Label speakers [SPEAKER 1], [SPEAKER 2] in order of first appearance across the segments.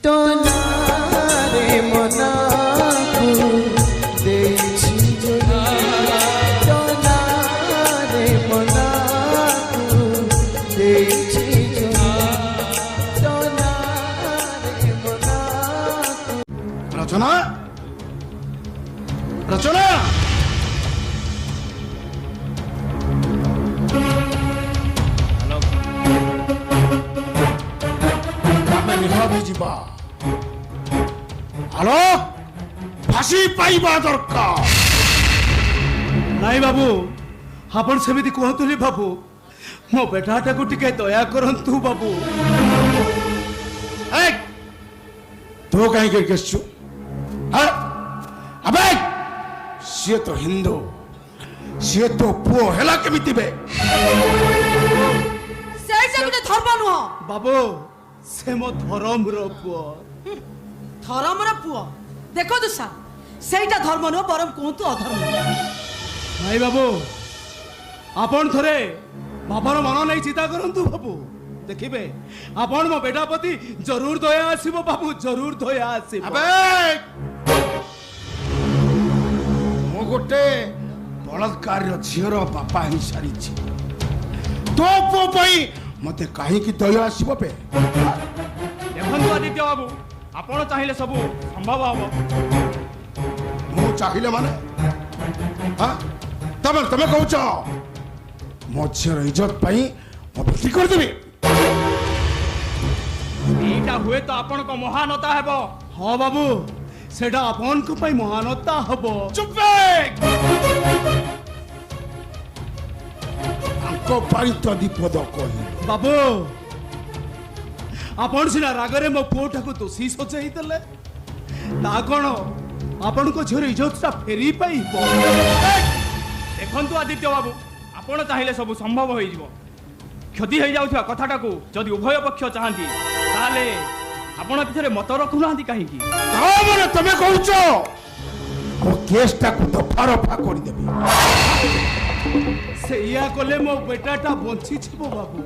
[SPEAKER 1] तो नारे मना
[SPEAKER 2] रचना रचना हेलो फाशी पाइबा दरकार
[SPEAKER 3] नाई बाबू आपण सेमिति कहतुली बाबू मो बेटाटा को टिके दया करंतु बाबू
[SPEAKER 2] तो कहीं के केसु अबे सी तो हिंदू सी तो पुओ हेला केमिति बे
[SPEAKER 4] सेटा गुटे धर्म नुह
[SPEAKER 3] बाबू से मो धर्म रो पुओ
[SPEAKER 4] धर्म रो पुओ देखो दुसा सेटा धर्म नुह बरम कोंतु अधर्म
[SPEAKER 3] नाई बाबू आपण थरे बाबार मन नहीं चिंता करंतु बाबू देखिबे आपण मो बेटा प्रति जरूर दया आसीबो बाबू जरूर दया आसीबो
[SPEAKER 2] अबे मो गोटे बलात्कार झीर बापा ही सारी तो पो पई मते काहे की दया आसीबो पे
[SPEAKER 3] देखंतु आदित्य बाबू आपण चाहिले सब संभव हबो
[SPEAKER 2] मो चाहिले माने हां तमे तमे कहू छ मो झीर इज्जत पई मो बिक्री कर देबी
[SPEAKER 3] एटा हुए तो आपण को महानता हेबो हां बाबू सेटा आपण को पई महानता हबो
[SPEAKER 2] चुप को पारित दीपद कही
[SPEAKER 3] बाबू आपण सिना रागरे मो पुओटा को दोषी सजाई देले ता कोन आपण को झोर इज्जतटा फेरी पाई देखंतु आदित्य बाबू आपण चाहिले सब संभव होई जीवो क्षति हो जाउथवा कथाटा को जदि उभय पक्ष चाहंती ताले आपण पिछरे मत रखु नांती काहे की
[SPEAKER 2] माने तमे कहउछ ओ केसटा को दफा रफा कर देबी
[SPEAKER 3] सेया कोले मो बेटाटा बंची छिबो बाबू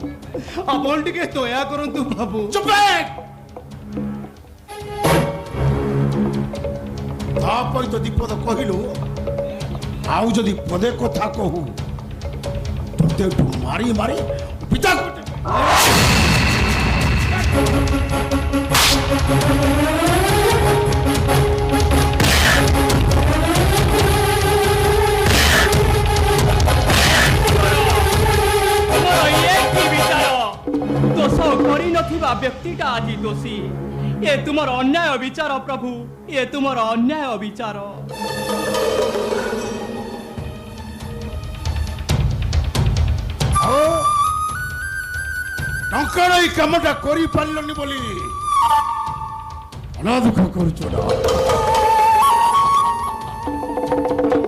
[SPEAKER 3] आपण टिके दया करंतु बाबू
[SPEAKER 2] चुप तापर तो दीपद कहिलु आउ जदि पदे कथा कहू तते मारी मारी पिता
[SPEAKER 3] दोष करी नथिबा व्यक्तिटा आज दोषी ये तुमर अन्याय विचार प्रभु ये तुमर अन्याय विचार
[SPEAKER 2] टंकार ई कामटा करी पारलनी बोली अनादुख करूछ ना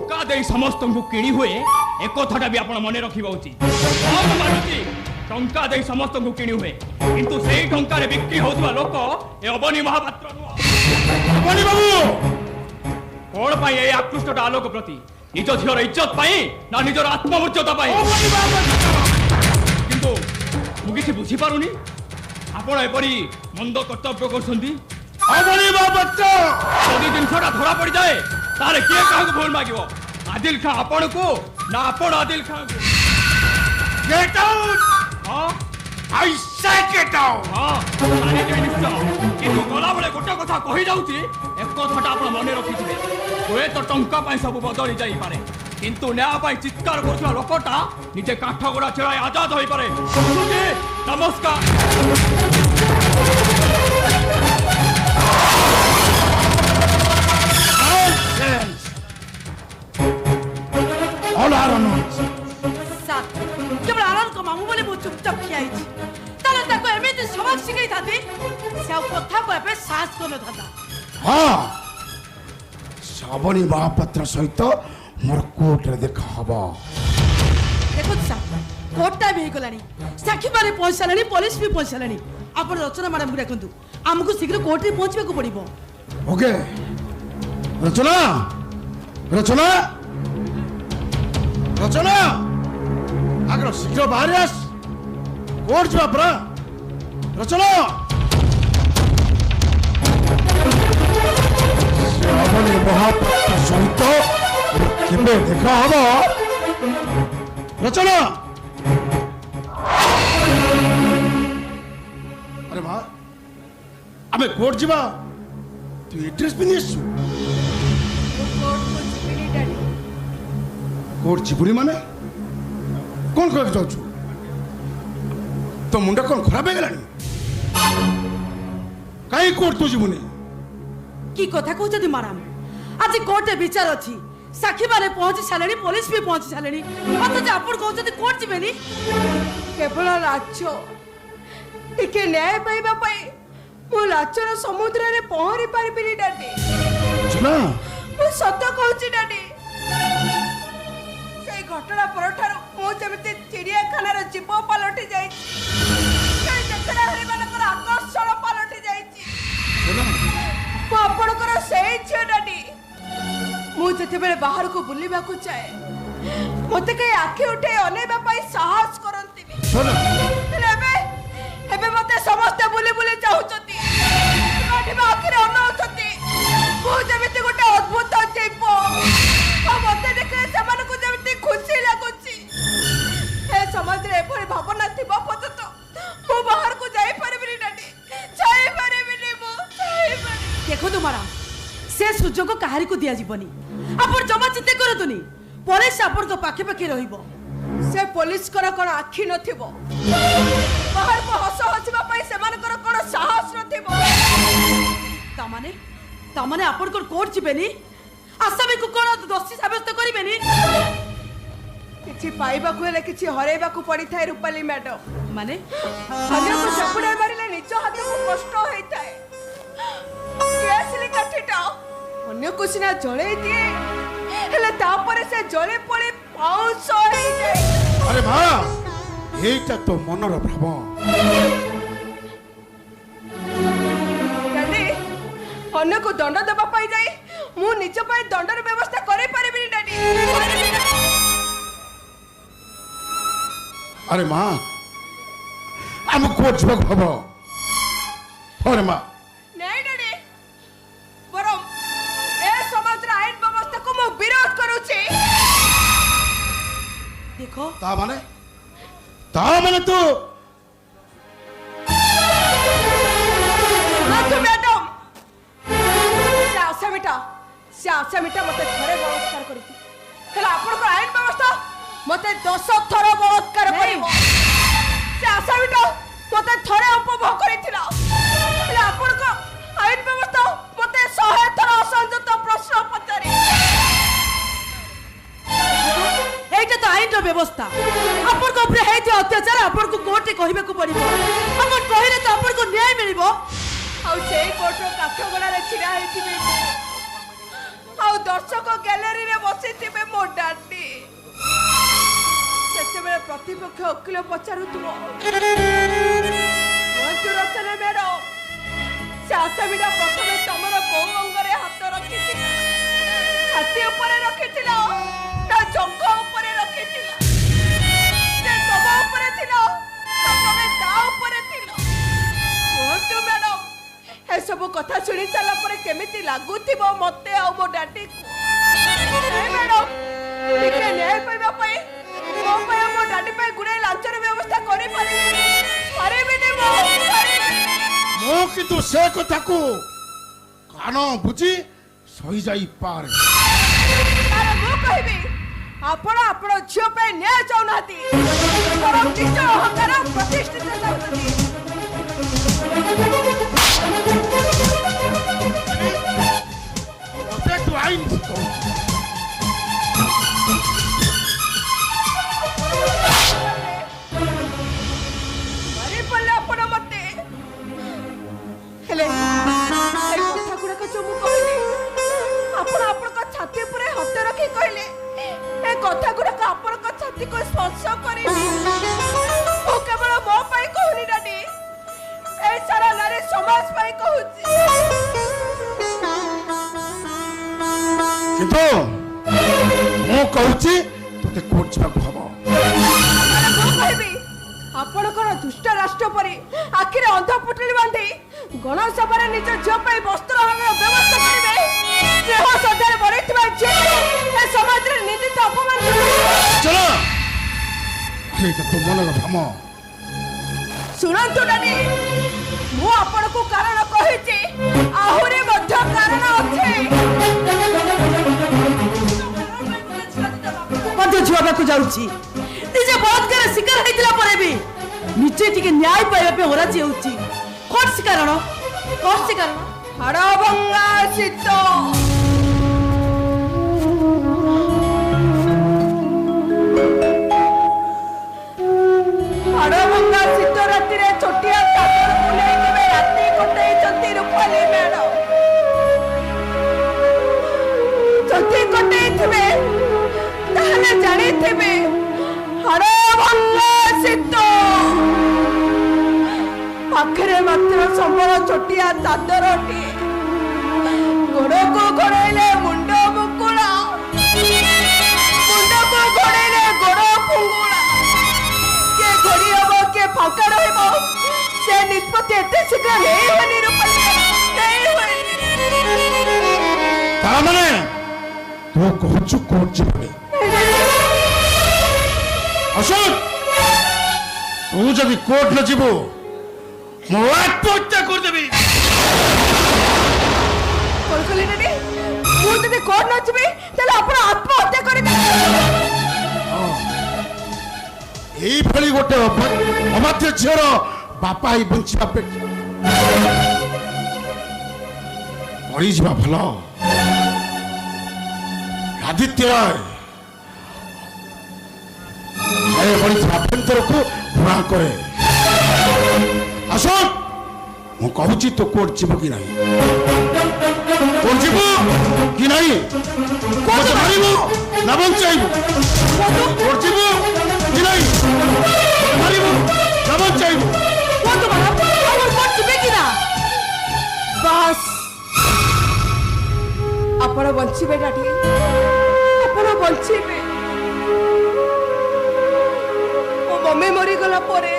[SPEAKER 3] का देई समस्त को किणी हुए एक कथाटा भी आपण मने रखिबा उचित टंका दे समस्त को किणी हुए किंतु सेई टंका रे बिक्री होतबा लोक ए अबनी महापात्र
[SPEAKER 2] अबनी बाबू
[SPEAKER 3] कोन पाई ए आकृष्टटा आलोक प्रति निज झियर इज्जत पाई ना निजर आत्ममर्यादा पाई किंतु मु किछि बुझी पारुनी आपण एपरी मंद कर्तव्य करछंती
[SPEAKER 2] अबनी महापात्र
[SPEAKER 3] यदि जिनसटा धरा पड़ जाए तारे के काहू भूल मागिबो आदिल खां आपण को ना आपण आदिल खां को
[SPEAKER 2] गेट आउट
[SPEAKER 3] हां
[SPEAKER 2] आई से गेट आउट
[SPEAKER 3] हां माने के निश्चय किंतु गला बळे गोटे कथा कहि जाउची एक कथाटा आपण मने रखिथिबे होय तो टंका पाई सब बदली जाई पारे किंतु न्याय पाई चित्कार करथुवा लोकटा निजे काठगोडा छेड़ाई आजाद होई पारे नमस्कार
[SPEAKER 2] ऑल आर नो
[SPEAKER 4] साथ केवल आराम को मामू बोले वो चुपचाप खियाई छी ताले ताको एमिति सबक सिखाई थाती से कथा को एबे साहस कोन थाता
[SPEAKER 2] हां श्रावणी महापात्र सहित मोर कोर्ट रे देखा हबो
[SPEAKER 4] देखो सा कोर्टा भी गलानी साखी मारे पहुंचलानी पुलिस भी पहुंचलानी आपण रचना मैडम को देखंतु हमको शीघ्र कोर्ट रे पहुंचबे को पड़िबो
[SPEAKER 2] ओके रचना रचना रचना आगर शीघ्र बाहर आस कोर्ट जा परा रचना କେବେ ଦେଖା ହବ ରଚନା? अरे माँ आमे कोर्ट जीवा तू ये ड्रेस पिंधि आसु कोर्ट जीवनी माने कौन कह जाऊँ तो मुंडा कौन खराब है गलानी कहीं कोर्ट तो जीवनी
[SPEAKER 4] की कथा कहते माराम आज कोर्ट विचार अच्छी साक्षी माने पहुंची सारे पुलिस भी पहुंची सारे अथच आप कहते कोर्ट जीवेनी
[SPEAKER 5] केवल राज्य टिके न्याय पाइबा पाई मु लाचर समुद्र रे पहरी पारिबिनी डाडी
[SPEAKER 2] सुना
[SPEAKER 5] मु सत्य कहूची डाडी से घटना परठार मु जेमिति चिड़ियाखाना रे जीव पलटि जाई से जकरा हरि मानकर आकर्षण पलटि जाई
[SPEAKER 2] सुना
[SPEAKER 5] मु आपणकर सेई छ डाडी मु जते बेले बाहर को बुलिबा को चाहे मते के आखि उठे अनेबा पाई साहस करंती
[SPEAKER 2] सुना
[SPEAKER 5] लेबे एबे मते समस्त बुली बुली चाहुचती काठिबा आखिरे अनाउचती मु जेमिति गोटे अद्भुत जीव आ मते देखे समान को जेमिति खुशी लागुची हे समाज रे एभली भावना थिबा पतत मु बाहर को जाई परबिनी डाडी जाई परबिनी मु जाई परबिनी
[SPEAKER 4] देखो तुम्हारा से सुजोग काहारी को दिया जीवनी आपण जमा चिंता करतुनी पुलिस आपण को पाखे पाखे रहिबो
[SPEAKER 5] से पुलिस कर कोन आखि नथिबो बाहर को हस हसिबा पई समान कर कोन साहस नथिबो
[SPEAKER 4] तामाने आपण को कोर्ट जीवेनी आसामी को कोन दोषी साब्यस्त करिवेनी
[SPEAKER 5] किछि पाइबा को हेले किछि हरेबा को पड़ी थाए रूपाली मैडम
[SPEAKER 4] माने
[SPEAKER 5] अन्य को चपड़ा मारिले निज हाथ को कष्ट होई थाए केसली काठीटा अन्य को सिना जळे दिए हेले तापरे से जळे पड़ी पाउस होई जाय
[SPEAKER 2] अरे माँ এইটা তো মনর ভাব
[SPEAKER 5] डाडी अन्य को दंड देबा पाई जाई मु निज पाई दंडर व्यवस्था करै परिबिनी डाडी
[SPEAKER 2] अरे माँ आम कोर्ट जीवा भाव अरे माँ
[SPEAKER 5] नहीं डाडी बरम ए समाज रा आईन व्यवस्था को मु विरोध करूची
[SPEAKER 4] देखो
[SPEAKER 2] ता माने तू
[SPEAKER 5] तू मैडम से आसामीटा मते थरे बलात्कार करती हेला आपण को आईन व्यवस्था मते 10 थर बलात्कार करिवो से आसामीटा मते थरे उपभोग करिथिला हेला आपण को आईन व्यवस्था मते 100 थर असंजत प्रश्न पचारि
[SPEAKER 4] এইটা তো আইন ব্যবস্থা আপন কো উপরে হেইতে অত্যাচার আপন কো কোর্টে কহিবে কো পড়িব আপন কহিলে তো আপন কো ন্যায় মিলিব
[SPEAKER 5] आ कोर्ट काठगड़ा छिड़ा दर्शक गैलेरी रे बसी मो डाडी से प्रतिपक्ष वकिल पचारू रचना मैडम से आसामीटा प्रथम तमर कौ अंगरे हाथ रखी छाती ऊपर रखी ना जंघ ऊपर रखी तम ऊपर कहतु मैडम ए सब कथा शुणी सारा पर केमिति लागुथिबो मते आ मो डाडी को मैडम टिके न्याय पाइबा पई मो पई मो डाडी पई गुडे लांचर व्यवस्था करि परिबिनी
[SPEAKER 2] मो किंतु से कथा को कान बुझी सही जाई पारे
[SPEAKER 5] तारे मो कहबी आपण आपण झियो पे न्याय चाहनाती परम निज अहंकार प्रतिष्ठित चाहनाती
[SPEAKER 2] तू आईन
[SPEAKER 5] मारी पल्ले आपण मते हेले ए कथा गुडा को जो मु कहली आपण आपण का छाती ऊपर हाथ रखी कहले ए कथा गुडा का आपण का छाती को स्पर्श करी ओ केवल मो पाई कहनी डाडी ए सारा नारी समाज पाई कहूची
[SPEAKER 2] किंतु मो कहूची तोते कोर्ट जीवा भाव
[SPEAKER 5] आपण कोन दुष्ट राष्ट्र परी आखिरे अंध पुटली बांधी गणसभा निज झियो वस्त्र व्यवस्था करेंगे स्नेह श्रद्धा बढ़ी समाज
[SPEAKER 2] ଏଇଟା ତୋ ମନର ଭ୍ରମ।
[SPEAKER 5] ଶୁଣନ୍ତୁ ନାନୀ, ମୁଁ ଆପଣଙ୍କୁ କାରଣ କହିଛି, ଆହୁରି ମଧ୍ୟ କାରଣ ଅଛି।
[SPEAKER 4] ମଧ୍ୟ ଝିଅ ପାଖକୁ ଯାଉଛି, ନିଜେ ବଳାତ୍କାର ଶିକାର ହେଇଥିଲା ପରେ ବି ନିଜେ ଟିକେ ନ୍ୟାୟ ପାଇବା ପାଇଁ ଅରାଜି ହେଉଛି। କଣ ସେ କାରଣ? କଣ ସେ କାରଣ?
[SPEAKER 5] ହାଡ଼ ଭଙ୍ଗା ଶୀତ। ହାଡ଼ ଭଙ୍ଗା ଶୀତ ରାତିରେ ଛୋଟିଆ ଚାଦରକୁ ନେଇ କେବେ ରାତି କଟେଇଛନ୍ତି ରୂପାଲି ମ୍ୟାଡମ? ଯଦି କଟେଇଥିବେ ତାହେଲେ ଜାଣିଥିବେ ହାଡ଼ ଭଙ୍ଗା ଶୀତ। ପାଖରେ ମାତ୍ର ସମ୍ବଳ ଛୋଟିଆ ଚାଦରଟିଏ, ଗୋଡ଼କୁ ଘୋଡ଼େଇଲେ ମୁଣ୍ଡ ମୁକୁଳା, ମୁଣ୍ଡକୁ ଘୋଡ଼େଇଲେ ଗୋଡ଼ ଫୁଙ୍ଗୁଳା। କିଏ ଘୋଡ଼ି ହବ କିଏ ଫାଙ୍କା ରହିବ ସେ ନିଷ୍ପତ୍ତି ଏତେ ଶୀଘ୍ର ନେଇ ହୁଏନି ରୂପାଲି, ନେଇ ହୁଏନି।
[SPEAKER 2] ତାମାନେ ତୁ କହୁଛୁ କୋର୍ଟ ଯିବନି? ଅଶୋକ, ତୁ ଯଦି କୋର୍ଟ ନ ଯିବୁ ମୁଁ ଆତ୍ମହତ୍ୟା କରିଦେବି।
[SPEAKER 5] କହିଲି ନାନି, ମୁଁ ଯଦି କୋର୍ଟ ନ ଯିବି ତାହେଲେ ଆପଣ ଆତ୍ମହତ୍ୟା କରିଦେବେ।
[SPEAKER 2] এইভাবে গোটে অবাধ্য ঝিওর বাপা এই বঞ্চিবা পড়িযা ভাল। আদিত্য রায় আভ্যন্তরକୁ ঘোড়া করে। আসুন, ମୁଁ କହୁଛି ତୁ କୋର୍ଟ ଯିବ କି ନାହିଁ? କୋର୍ଟ ଯିବ କି ନାହିଁ? କୋର୍ଟ ମାରିବୁ ନା ବଞ୍ଚାଇବୁ? କୋର୍ଟ ଯିବ କି ନାହିଁ? ମାରିବୁ ନା ବଞ୍ଚାଇବୁ?
[SPEAKER 5] ବାସ୍, ଆପଣ ବଞ୍ଚିବେ ଡାଡି, ଆପଣ ବଞ୍ଚିବେ। ମୋ ମମି ମରିଗଲା ପରେ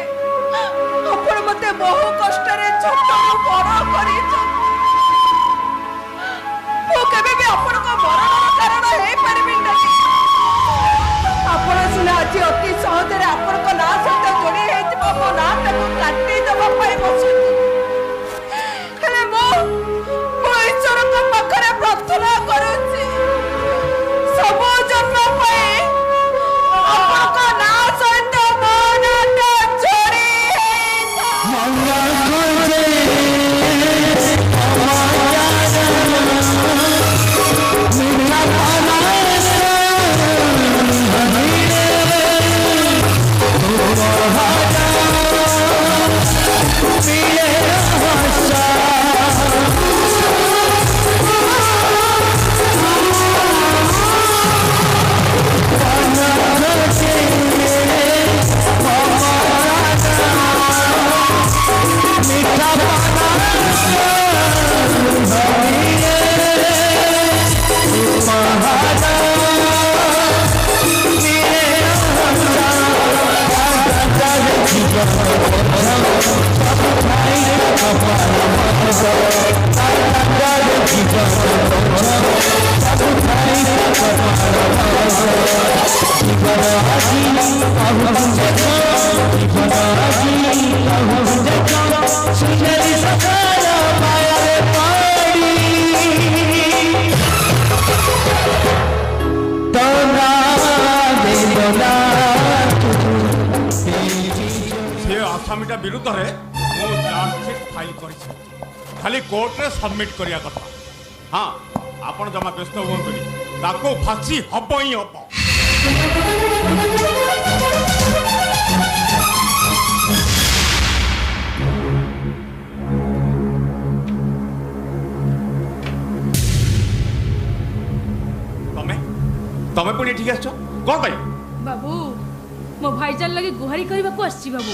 [SPEAKER 5] ଆପଣ ମତେ ବହୁ କଷ୍ଟରେ ଛୋଟରୁ ବଡ଼ କରିଛନ୍ତି। ମୁଁ କେବେ ବି ଆପଣଙ୍କ ମରଣର କାରଣ ହେଇପାରିବି ନାହିଁ। ଆପଣ ସିନା ଆଜି ଅତି ସହଜରେ ଆପଣଙ୍କ ନାଁ ସହିତ ଯୋଡ଼ି ହେଇଯିବ ମୋ ନାଁଟାକୁ କାଟି ଦେବା ପାଇଁ ବସୁଛି, ହେଲେ ମୁଁ ଈଶ୍ୱରଙ୍କ ପାଖରେ ପ୍ରାର୍ଥନା କରୁଛି ସବୁ ଜନ୍ମ ପାଇଁ ଆପଣଙ୍କ ନାଁ ସହିତ ମୋ ନାଁଟା ଯୋଡ଼ି
[SPEAKER 6] আসামিটা বিরুদ্ধে মু চার্জশিট ফাইল করেছি, খালি কোর্টরে সবমিট করিয়া কথা। হ্যাঁ, আপন জমা ব্যস্ত হুঁতুনি, তাকে ফাঁসি হব হি হব। তমে তমে পুଣି ঠিক আসছ কোন পাই?
[SPEAKER 7] বাবু, মো ভাইজান লাগি গুহারি করিবাকু আসছি বাবু।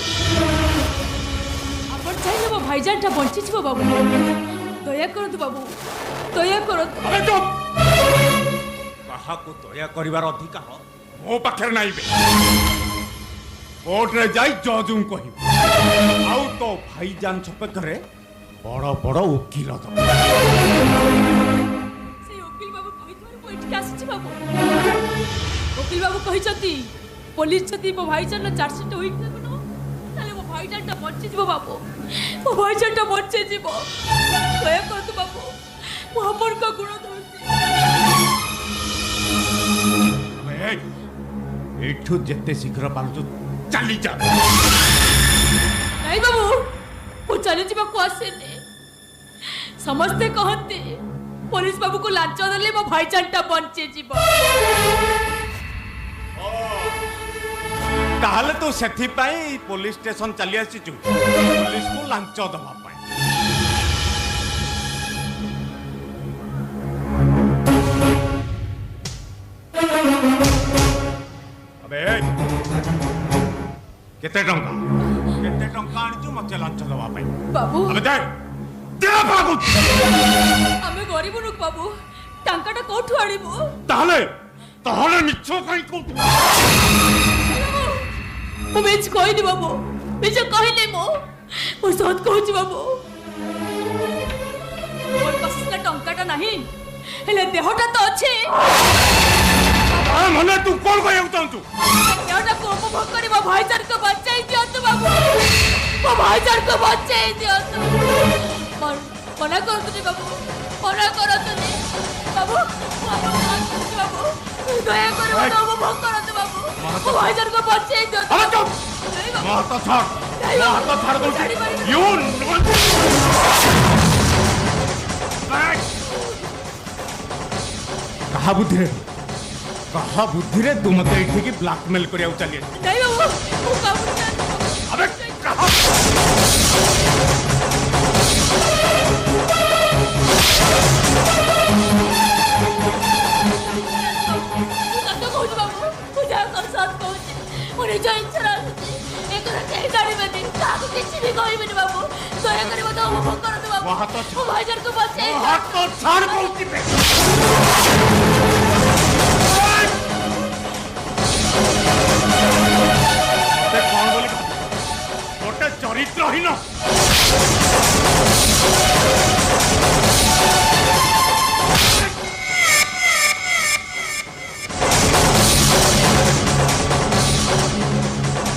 [SPEAKER 7] আপন চাইলে মো ভাইজানটা বঞ্চিଯିବ বাবু। দয়া করন্তু বাবু, দয়া করন্তু।
[SPEAKER 6] আরে চুপ! কাহাকু দয়া করিবার অধিকার মো পাখের নাইবে। কোর্টরে যাই জজু কহিব, আউ তো ভাইজান সপক্ষরে বড় বড় উকিল দব।
[SPEAKER 7] সেই উকিল বাবু কইতমার মই ঠিক আসছি বাবু। উকিল বাবু কহিছতি पुलिस जदि मो भाईजान चार्जशीट हुई ताले मो भाईजानटा बच्चे जीव बाबू मो भाईजानटा बच्चे जीव दया करतु बाबू मो अपन का गुण धरती
[SPEAKER 6] एठू जेते शीघ्र पालु चली जा
[SPEAKER 7] नहीं बाबू मु चली जीवा को आसेने समस्ते कहते पुलिस बाबू को लांच देले मो भाईजानटा बच्चे जीव
[SPEAKER 6] ताहले तो सेथि पाई पुलिस स्टेशन चली आसीचु पुलिस को लांच दबा पाई अबे केते टंका आनिचु मते लांच दबा पाई
[SPEAKER 7] बाबू
[SPEAKER 6] अबे दे भागु
[SPEAKER 7] आमे गरीब लोक बाबू टांकाटा कोठु आनिबो
[SPEAKER 6] ताहले मिछ काई को
[SPEAKER 7] मु बेच कहनी बाबू बेच कहनी मो सत कहूँ बाबू मोर पास टंकाटा नहीं हेले देहटा तो अच्छे
[SPEAKER 6] मने तू कौन कहू चाहू
[SPEAKER 7] देहटा को उपभोग करी मो भाईजान को बचाई दियंतु बाबू मो भाईजान को बचाई दियंतु मना करतुनी बाबू मना करतुनी बाबू बाबू दया करी मो उपभोग करतु बाबू मो भाईजान को बचाई दियंतु
[SPEAKER 6] अरे चुप माता छाड़ दो यू कहा बुद्धि रे तू मते एठी की ब्लैकमेल करिया चली
[SPEAKER 7] नहीं बाबू वो काबू नहीं
[SPEAKER 6] अबे कहा
[SPEAKER 7] तो कहू बाबू पूजा कर साथ कहू मोरे जो इच्छा रहती एक रखे गाड़ी में दिन काको किछि भी कहबे बाबू दया करी मत उपभोग कर दो बाबू
[SPEAKER 6] वहां तो
[SPEAKER 7] ओ भाईजान को बचाई
[SPEAKER 6] हाथ तो छाड़ बोलती पे ते कौन बोली गोटे चरित्रहीन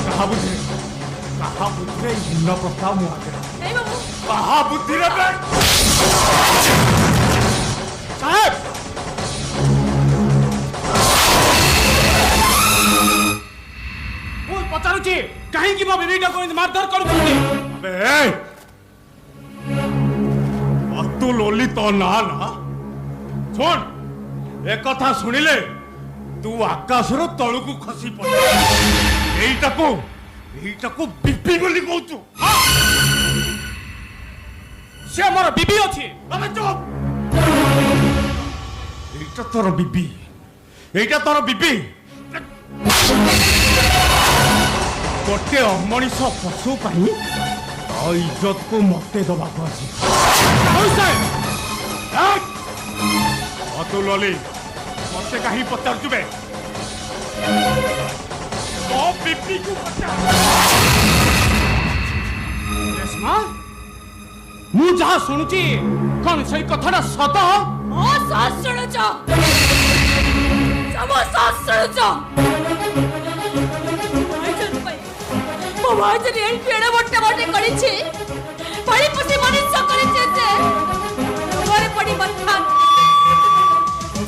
[SPEAKER 6] कहा बुद्धि हिन्न प्रस्ताव मु आगे
[SPEAKER 7] नहीं बाबू
[SPEAKER 6] कहा बुद्धि रे साहब
[SPEAKER 3] पचारुची कहीं की बेबीटा को मारधर करूछी
[SPEAKER 6] अबे अतुल ओली तो ना सुन एक कथा सुनिले तू आकाशर तळुकु खसी पड़ एईटाको बीपी बोली कहूचु
[SPEAKER 3] से हमर बीबी अछि
[SPEAKER 6] अबे चुप एईटा तोर बीबी गोटे अमଣିଷ पशु पाई इज्जत को मते दबा को आसी अतुल ओली मते कहीं पचार जुबे तो बीपी को पचार
[SPEAKER 3] रेशमा मु जहा सुनुची कोन सही कथाटा सत
[SPEAKER 7] ओ सास सुनुच सब सास सुनुच ओ भाईजान एल पेड़ मोटे मोटे करिछि बड़ी पुसी मनुष्य करिछि से घरे पड़ी बंधन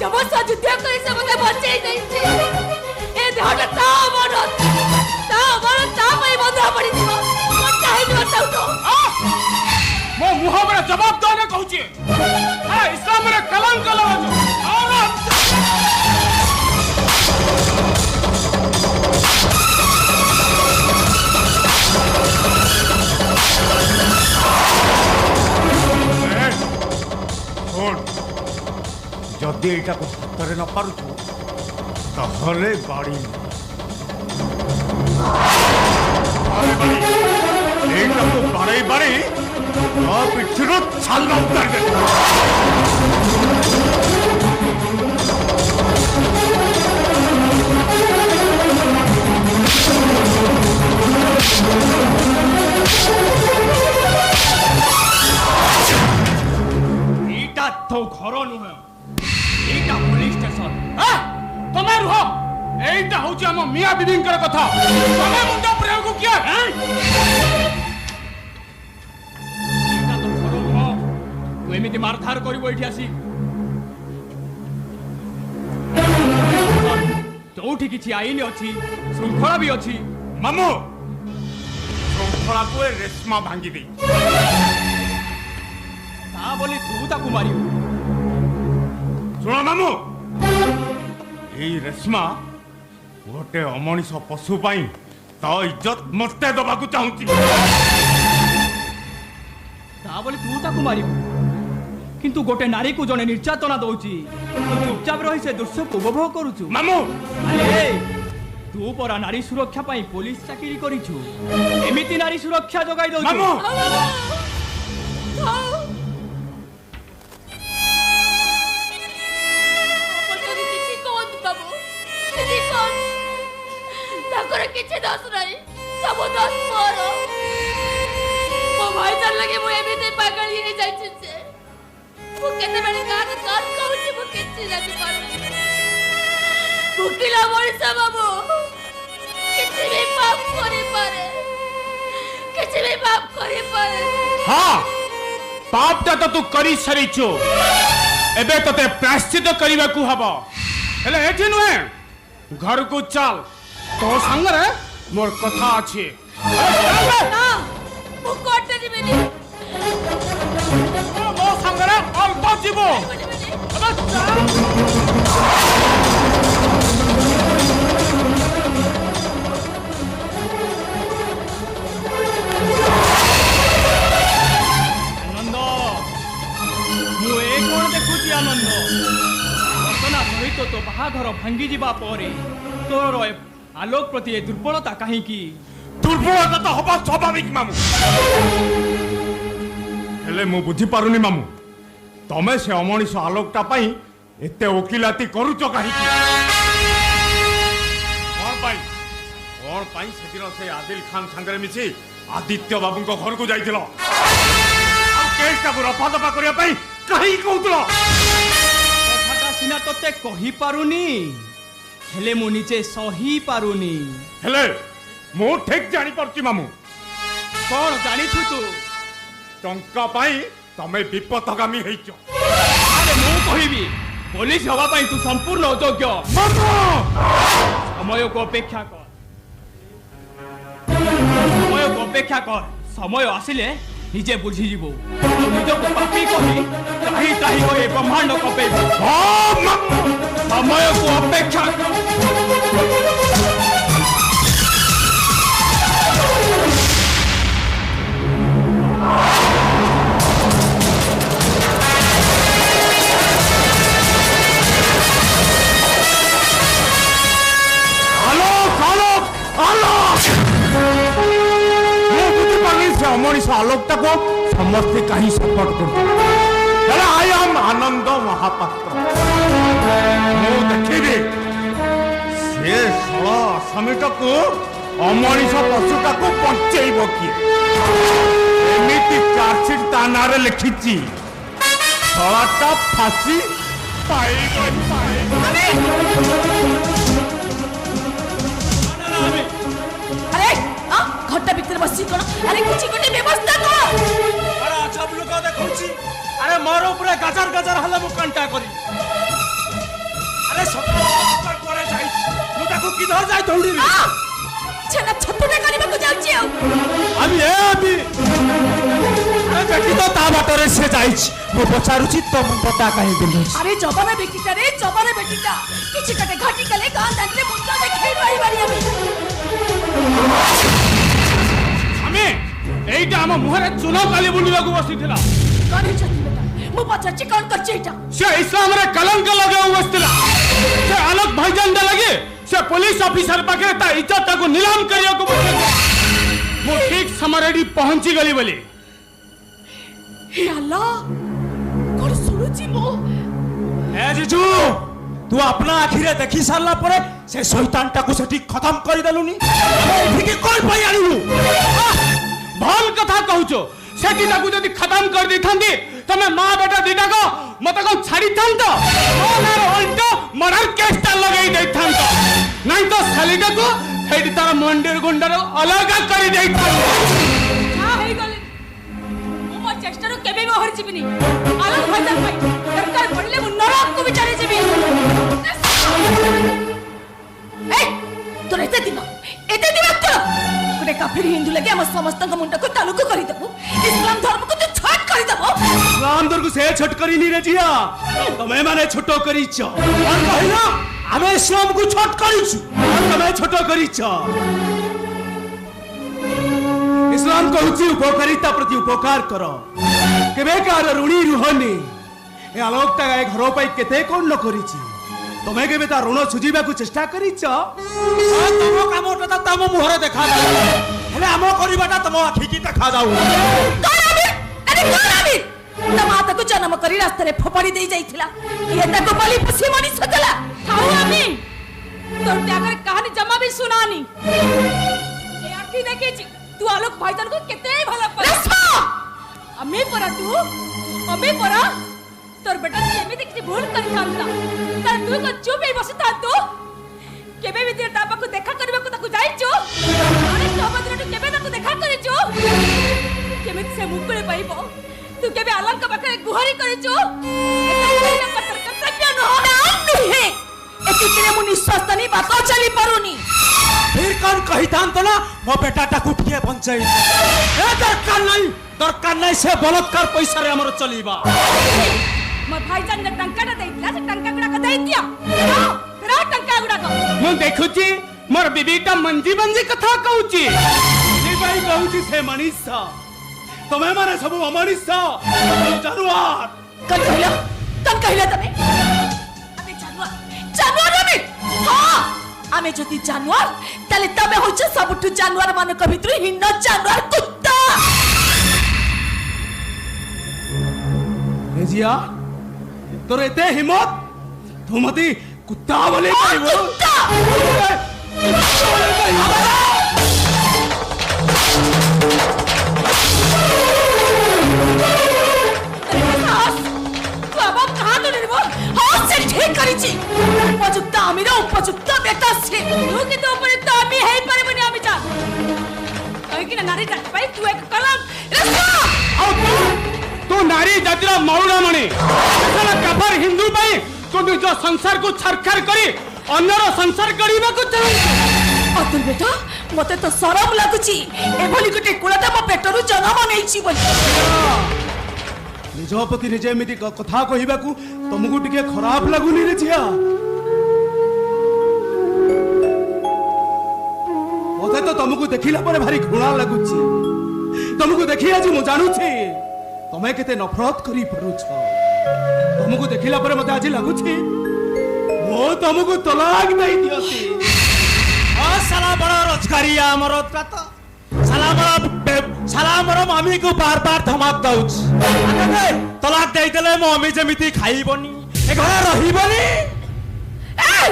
[SPEAKER 7] जब सा युद्ध करे से मते बचाई दैछि ए देहटा ता पई बंधा पड़ी दियो मोटा हे दियो तो
[SPEAKER 3] मो मुह में जवाब दने कहूची हां इस्लाम रे कलंक लगाजो
[SPEAKER 6] जदि एटा को हाथ न पारुछु तहले बाड़ी एटा को बाड़ी पिछरो छाल उतार दे
[SPEAKER 3] एटा तो घर नुह एटा पुलिस स्टेशन तुम्हें रुह
[SPEAKER 6] এইটা হচ্ছে আমার মিয়া বিবিঙ্কর কথা তবে মুন্ডা প্রয়োগ কিয়া
[SPEAKER 3] এটা তো ঘর নୁହଁ। ତୁ ଏମିତି ମାରଧାର କରିବୁ ଏଇଠି ଆସି ଯୋଉଠି କିଛି ଆଇନ ଅଛି ଶୃଙ୍ଖଳା ବି ଅଛି।
[SPEAKER 6] ମାମୁ ଶୃଙ୍ଖଳାକୁ ଏ ରେଶମା ଭାଙ୍ଗି ଦେଇ
[SPEAKER 3] ତା ବୋଲି ତୁ ତାକୁ ମାରିବୁ।
[SPEAKER 6] ଶୁଣ ମାମୁ ଏଇ ରେଶମା ଗୋଟେ ଅମଣିଷ ପଶୁ ପାଇଁ ତା ଇଜ୍ଜତ ମତେ ଦବାକୁ ଚାହୁଁଛି।
[SPEAKER 3] ତା ବୋଲି ତୁ ତାକୁ ମାରିବୁ କିନ୍ତୁ ଗୋଟେ ନାରୀକୁ ଜଣେ ନିର୍ଯାତନା ଦଉଛି ତୁ ଚୁପଚାପ ରହି ସେ ଦୃଶ୍ୟକୁ ଉପଭୋଗ କରୁଛୁ।
[SPEAKER 6] ମାମୁ
[SPEAKER 3] ଆରେ ତୁ ପରା ନାରୀ ସୁରକ୍ଷା ପାଇଁ ପୋଲିସ ଚାକିରି କରିଛୁ ଏମିତି ନାରୀ ସୁରକ୍ଷା ଯୋଗାଇ ଦଉଛୁ।
[SPEAKER 6] ମାମୁ
[SPEAKER 7] କିଛି କୁହନ୍ତୁ ବାବୁ କିଛି କୁହନ୍ତୁ ତାଙ୍କର କିଛି ଦୋଷ ନାହିଁ ସବୁ ଦୋଷ ମୋର ମୋ ଭାଇଚାର ଲାଗି ମୁଁ ଏମିତି ପାଗଳି ହେଇଯାଇଛି ଯେ ମୁଁ କେତେବେଳେ କାହାକୁ କଣ କହୁଛି ମୁଁ କିଛି ଜାଣିପାରୁନି। ଭୋକିଲା ମଣିଷ ବାବୁ କିଛି ବି ପାପ କରିପାରେ କିଛି ବି ପାପ କରିପାରେ।
[SPEAKER 6] हाँ पापटा तो तू करी सरीଛୁ एबे तते प्रायश्चित करबा को हबो हेले एठी नुहे घर को चल तो संग रे मोर कथा अछि।
[SPEAKER 7] ନା ମୁଁ କୋର୍ଟରେ ଯିବିନି
[SPEAKER 6] ମୋ संग रे अल्प जीवो
[SPEAKER 3] ଆନନ୍ଦ ମୁଁ ଏ କଣ ଦେଖୁଛି ଆନନ୍ଦ ଘଟଣା ସହିତ ତୋ ବାହାଘର ଭାଙ୍ଗି ଯିବା ପରେ ତୋର ଆଲୋକ ପ୍ରତି ଏ ଦୁର୍ବଳତା କାହିଁକି?
[SPEAKER 6] दुर्बलता तो हबा स्वाभाविक मामू हेले मु बुझी पारुनी मामू तमे से अमनिष आलोकटा पाई एते वकिलाती करूच काहे कोन पाई सेदिन से आदिल खान संगरे मिसी आदित्य बाबू को घर को जाइतिलो आ केसटा को रफा दफा करिया पाई काहे कहउतलो
[SPEAKER 3] कथाटा सिना तते कहि पारुनी हेले मु निजे सही पारुनी।
[SPEAKER 6] हेले मु ठीक जानी परची मामू
[SPEAKER 3] कौन जानिछु तू
[SPEAKER 6] टंका पाई तमे विपदगामी हेइचो।
[SPEAKER 3] अरे मु कहिबी पुलिस हवा पाई तू संपूर्ण अयोग्य। समय को अपेक्षा कर समय आसिले निजे बुझी जीवो निज को पापी कहि ताही ताही कहि ब्रह्मांड कपेबो। समय को अपेक्षा कर
[SPEAKER 6] अमनिष आलोकटा को समस्ते कहीं सपोर्ट कर आई एम आनंद महापात्र मु देखिबी से सला समिट को अमनिष पशुटा को बचेइब किए एमिति चार्जशीट ता नारे लिखिची सलाटा फांसी पाइब
[SPEAKER 5] अरे घंटा भीतर बसी कोन अरे किछि कोटे व्यवस्था कर
[SPEAKER 3] अरे अच्छा लोग देखौची अरे मारो पूरा गजर गजर हला मु कंटा करी अरे सब करे जाई मु ताको किधर जाई दौड़ी रे
[SPEAKER 5] छना छतुटा करबा को जाउची
[SPEAKER 3] अभी ए अभी अरे बेटी तो ता बाटरे से जाईची मु पचारुची तो मु पता काहे दिलु
[SPEAKER 5] अरे जबाने बेटीटा रे जबाने बेटीटा किछि कटे घाटी कले गां दांतले मुंडा देखै पाई बारी
[SPEAKER 3] हमें एइटा हम मुहरे चुनो काली बुलिବାକୁ बसिथिला
[SPEAKER 5] कौन है छती बेटा मु पचाची कौन करची एटा
[SPEAKER 3] से इस्लाम रे कलंक लगाउ बसिथिला से आलोक भाईजान दे लगे से पुलिस ऑफिसर पाखे ता इज्जत को नीलाम करिया को मु ठीक समरेडी पहुंची गली बोली
[SPEAKER 5] हे अल्लाह कोन सुनुची मो
[SPEAKER 3] ए जीजू तू अपना आखिरे देखि सारला परे से शैतानटा को सेठी खत्म कर देलुनी ठीक कोन पई आनिलु भल कथा कहउचो सेठी ताकू जदी खत्म कर दी थांदी तमे मां बेटा दिटा को मते को छाड़ी थांत मोर उल्टा मर्डर केसटा लगाई दे थांत
[SPEAKER 6] मालिका को हेडी तार मंदिर गुंडार अलग कर दे
[SPEAKER 7] मो चेष्टा रो केबे मोहर जीवनी अलग भाईजान भाई दरकार पड़ले मु नरक को विचारे जीवी ए तोर एते दिन तो गोटे काफिर हिंदू लगे हम समस्त मुंडा को तालुक करि दबो इस्लाम धर्म को तो छट करि दबो
[SPEAKER 8] इस्लाम धर्म को से छट करी नी रे जिया तमे माने छोटो करिछ कोन कहिना हमें इस्लाम को छट करिछ तमे छोटो करिछ इस्लाम कहूची उपकारिता प्रति उपकार करो केबे कार ऋणी रुहनी ए आलोकटा ए घर पाई केते कोन न करिछि तमे केबे ता ऋण सुझीबा को चेष्टा करिछ तमो कामटा ता तमो मुहरे देखा जाऊ हेले हम करिबाटा तमो आखि की देखा जाऊ
[SPEAKER 7] अरे माता को जन्म करी रास्ता रे फोपाड़ी दे जाइथिला ये ताको बलि पसी मनी सकला थाऊ आमी तोर त्यागर कहानी जमा भी सुनानी ए आखी देखिछि तू आलोक भाईजान को केते भला पर अम्मी परा तोर बेटा सेमी देखि भूल कर थांता तर तू को चुप ही बसता तू केबे भी तेरे तापा को देखा करबे को ताको जाइचो अरे सोबद्र तू केबे ताको देखा करिचो केबे से मुकुळे पाइबो तू केबे आलम का बकरे गुहारी करिचो एता पत्थर कर्तव्य न हो नहीं एति केरे मु निश्वास तनी बात चली परुनी
[SPEAKER 8] फिर कौन कहितान तो ना मो बेटा टा कुटिए बंचाई ए दरकार नहीं से बलात्कार पैसा रे हमर चलीबा
[SPEAKER 7] मोर भाईजान ने टंका देइतला से टंका गुडा का देइ दिया फिर टंका गुडा का
[SPEAKER 6] मु देखुची मोर बीबीटा मंजी कथा कहूची
[SPEAKER 8] जी भाई कहूची से मनीषा तमे माने सब अमनीषा जानवर
[SPEAKER 7] कन कहला तमे अबे जानवर रे हां आमे जति जानवर तले तमे होछ सबटु जानवर मानक भितर हिन्न जानवर कुत्ता
[SPEAKER 8] रेजिया तोर एते हिम्मत तू मती कुत्ता बोले कहबो
[SPEAKER 7] कुत्ता तू अब कहां तो निरबो हां से ठीक करिछि उपयुक्त आमिरा उपयुक्त बेटा से तू के तो ऊपर तो आमी है पारे बने आमी जा कहि कि नारी जाति पाई तू एक कलम
[SPEAKER 6] तू नारी जातिर मौड़ा मणि काफर हिंदू पाई तू निज संसार को छरखार करी अन्यर संसार गढ़ीबा को चाहू
[SPEAKER 7] अतुल बेटा मते तो शरम लागुची एभली गुटे कुलाटा मो पेटरु जन्म नैछि बोली
[SPEAKER 8] निज पति निजे एमिति कथा कहिबा को तुमको टिके खराब लागुनी रे जिया मते तो तुमको देखिला पर भारी घृणा लागुची तुमको देखि आज मु जानुछि तमे केते नफरत करी परुछ तुमको देखिला पर मते आज लागुछि मो तुमको तलाक दई दियसी आ साला बड़ा रोजगारिया हमर तात साला हमर मम्मी को बार-बार धमक दउछ तलाक दई देले मम्मी जेमिति खाइबनी ए घर रहिबनी
[SPEAKER 7] ए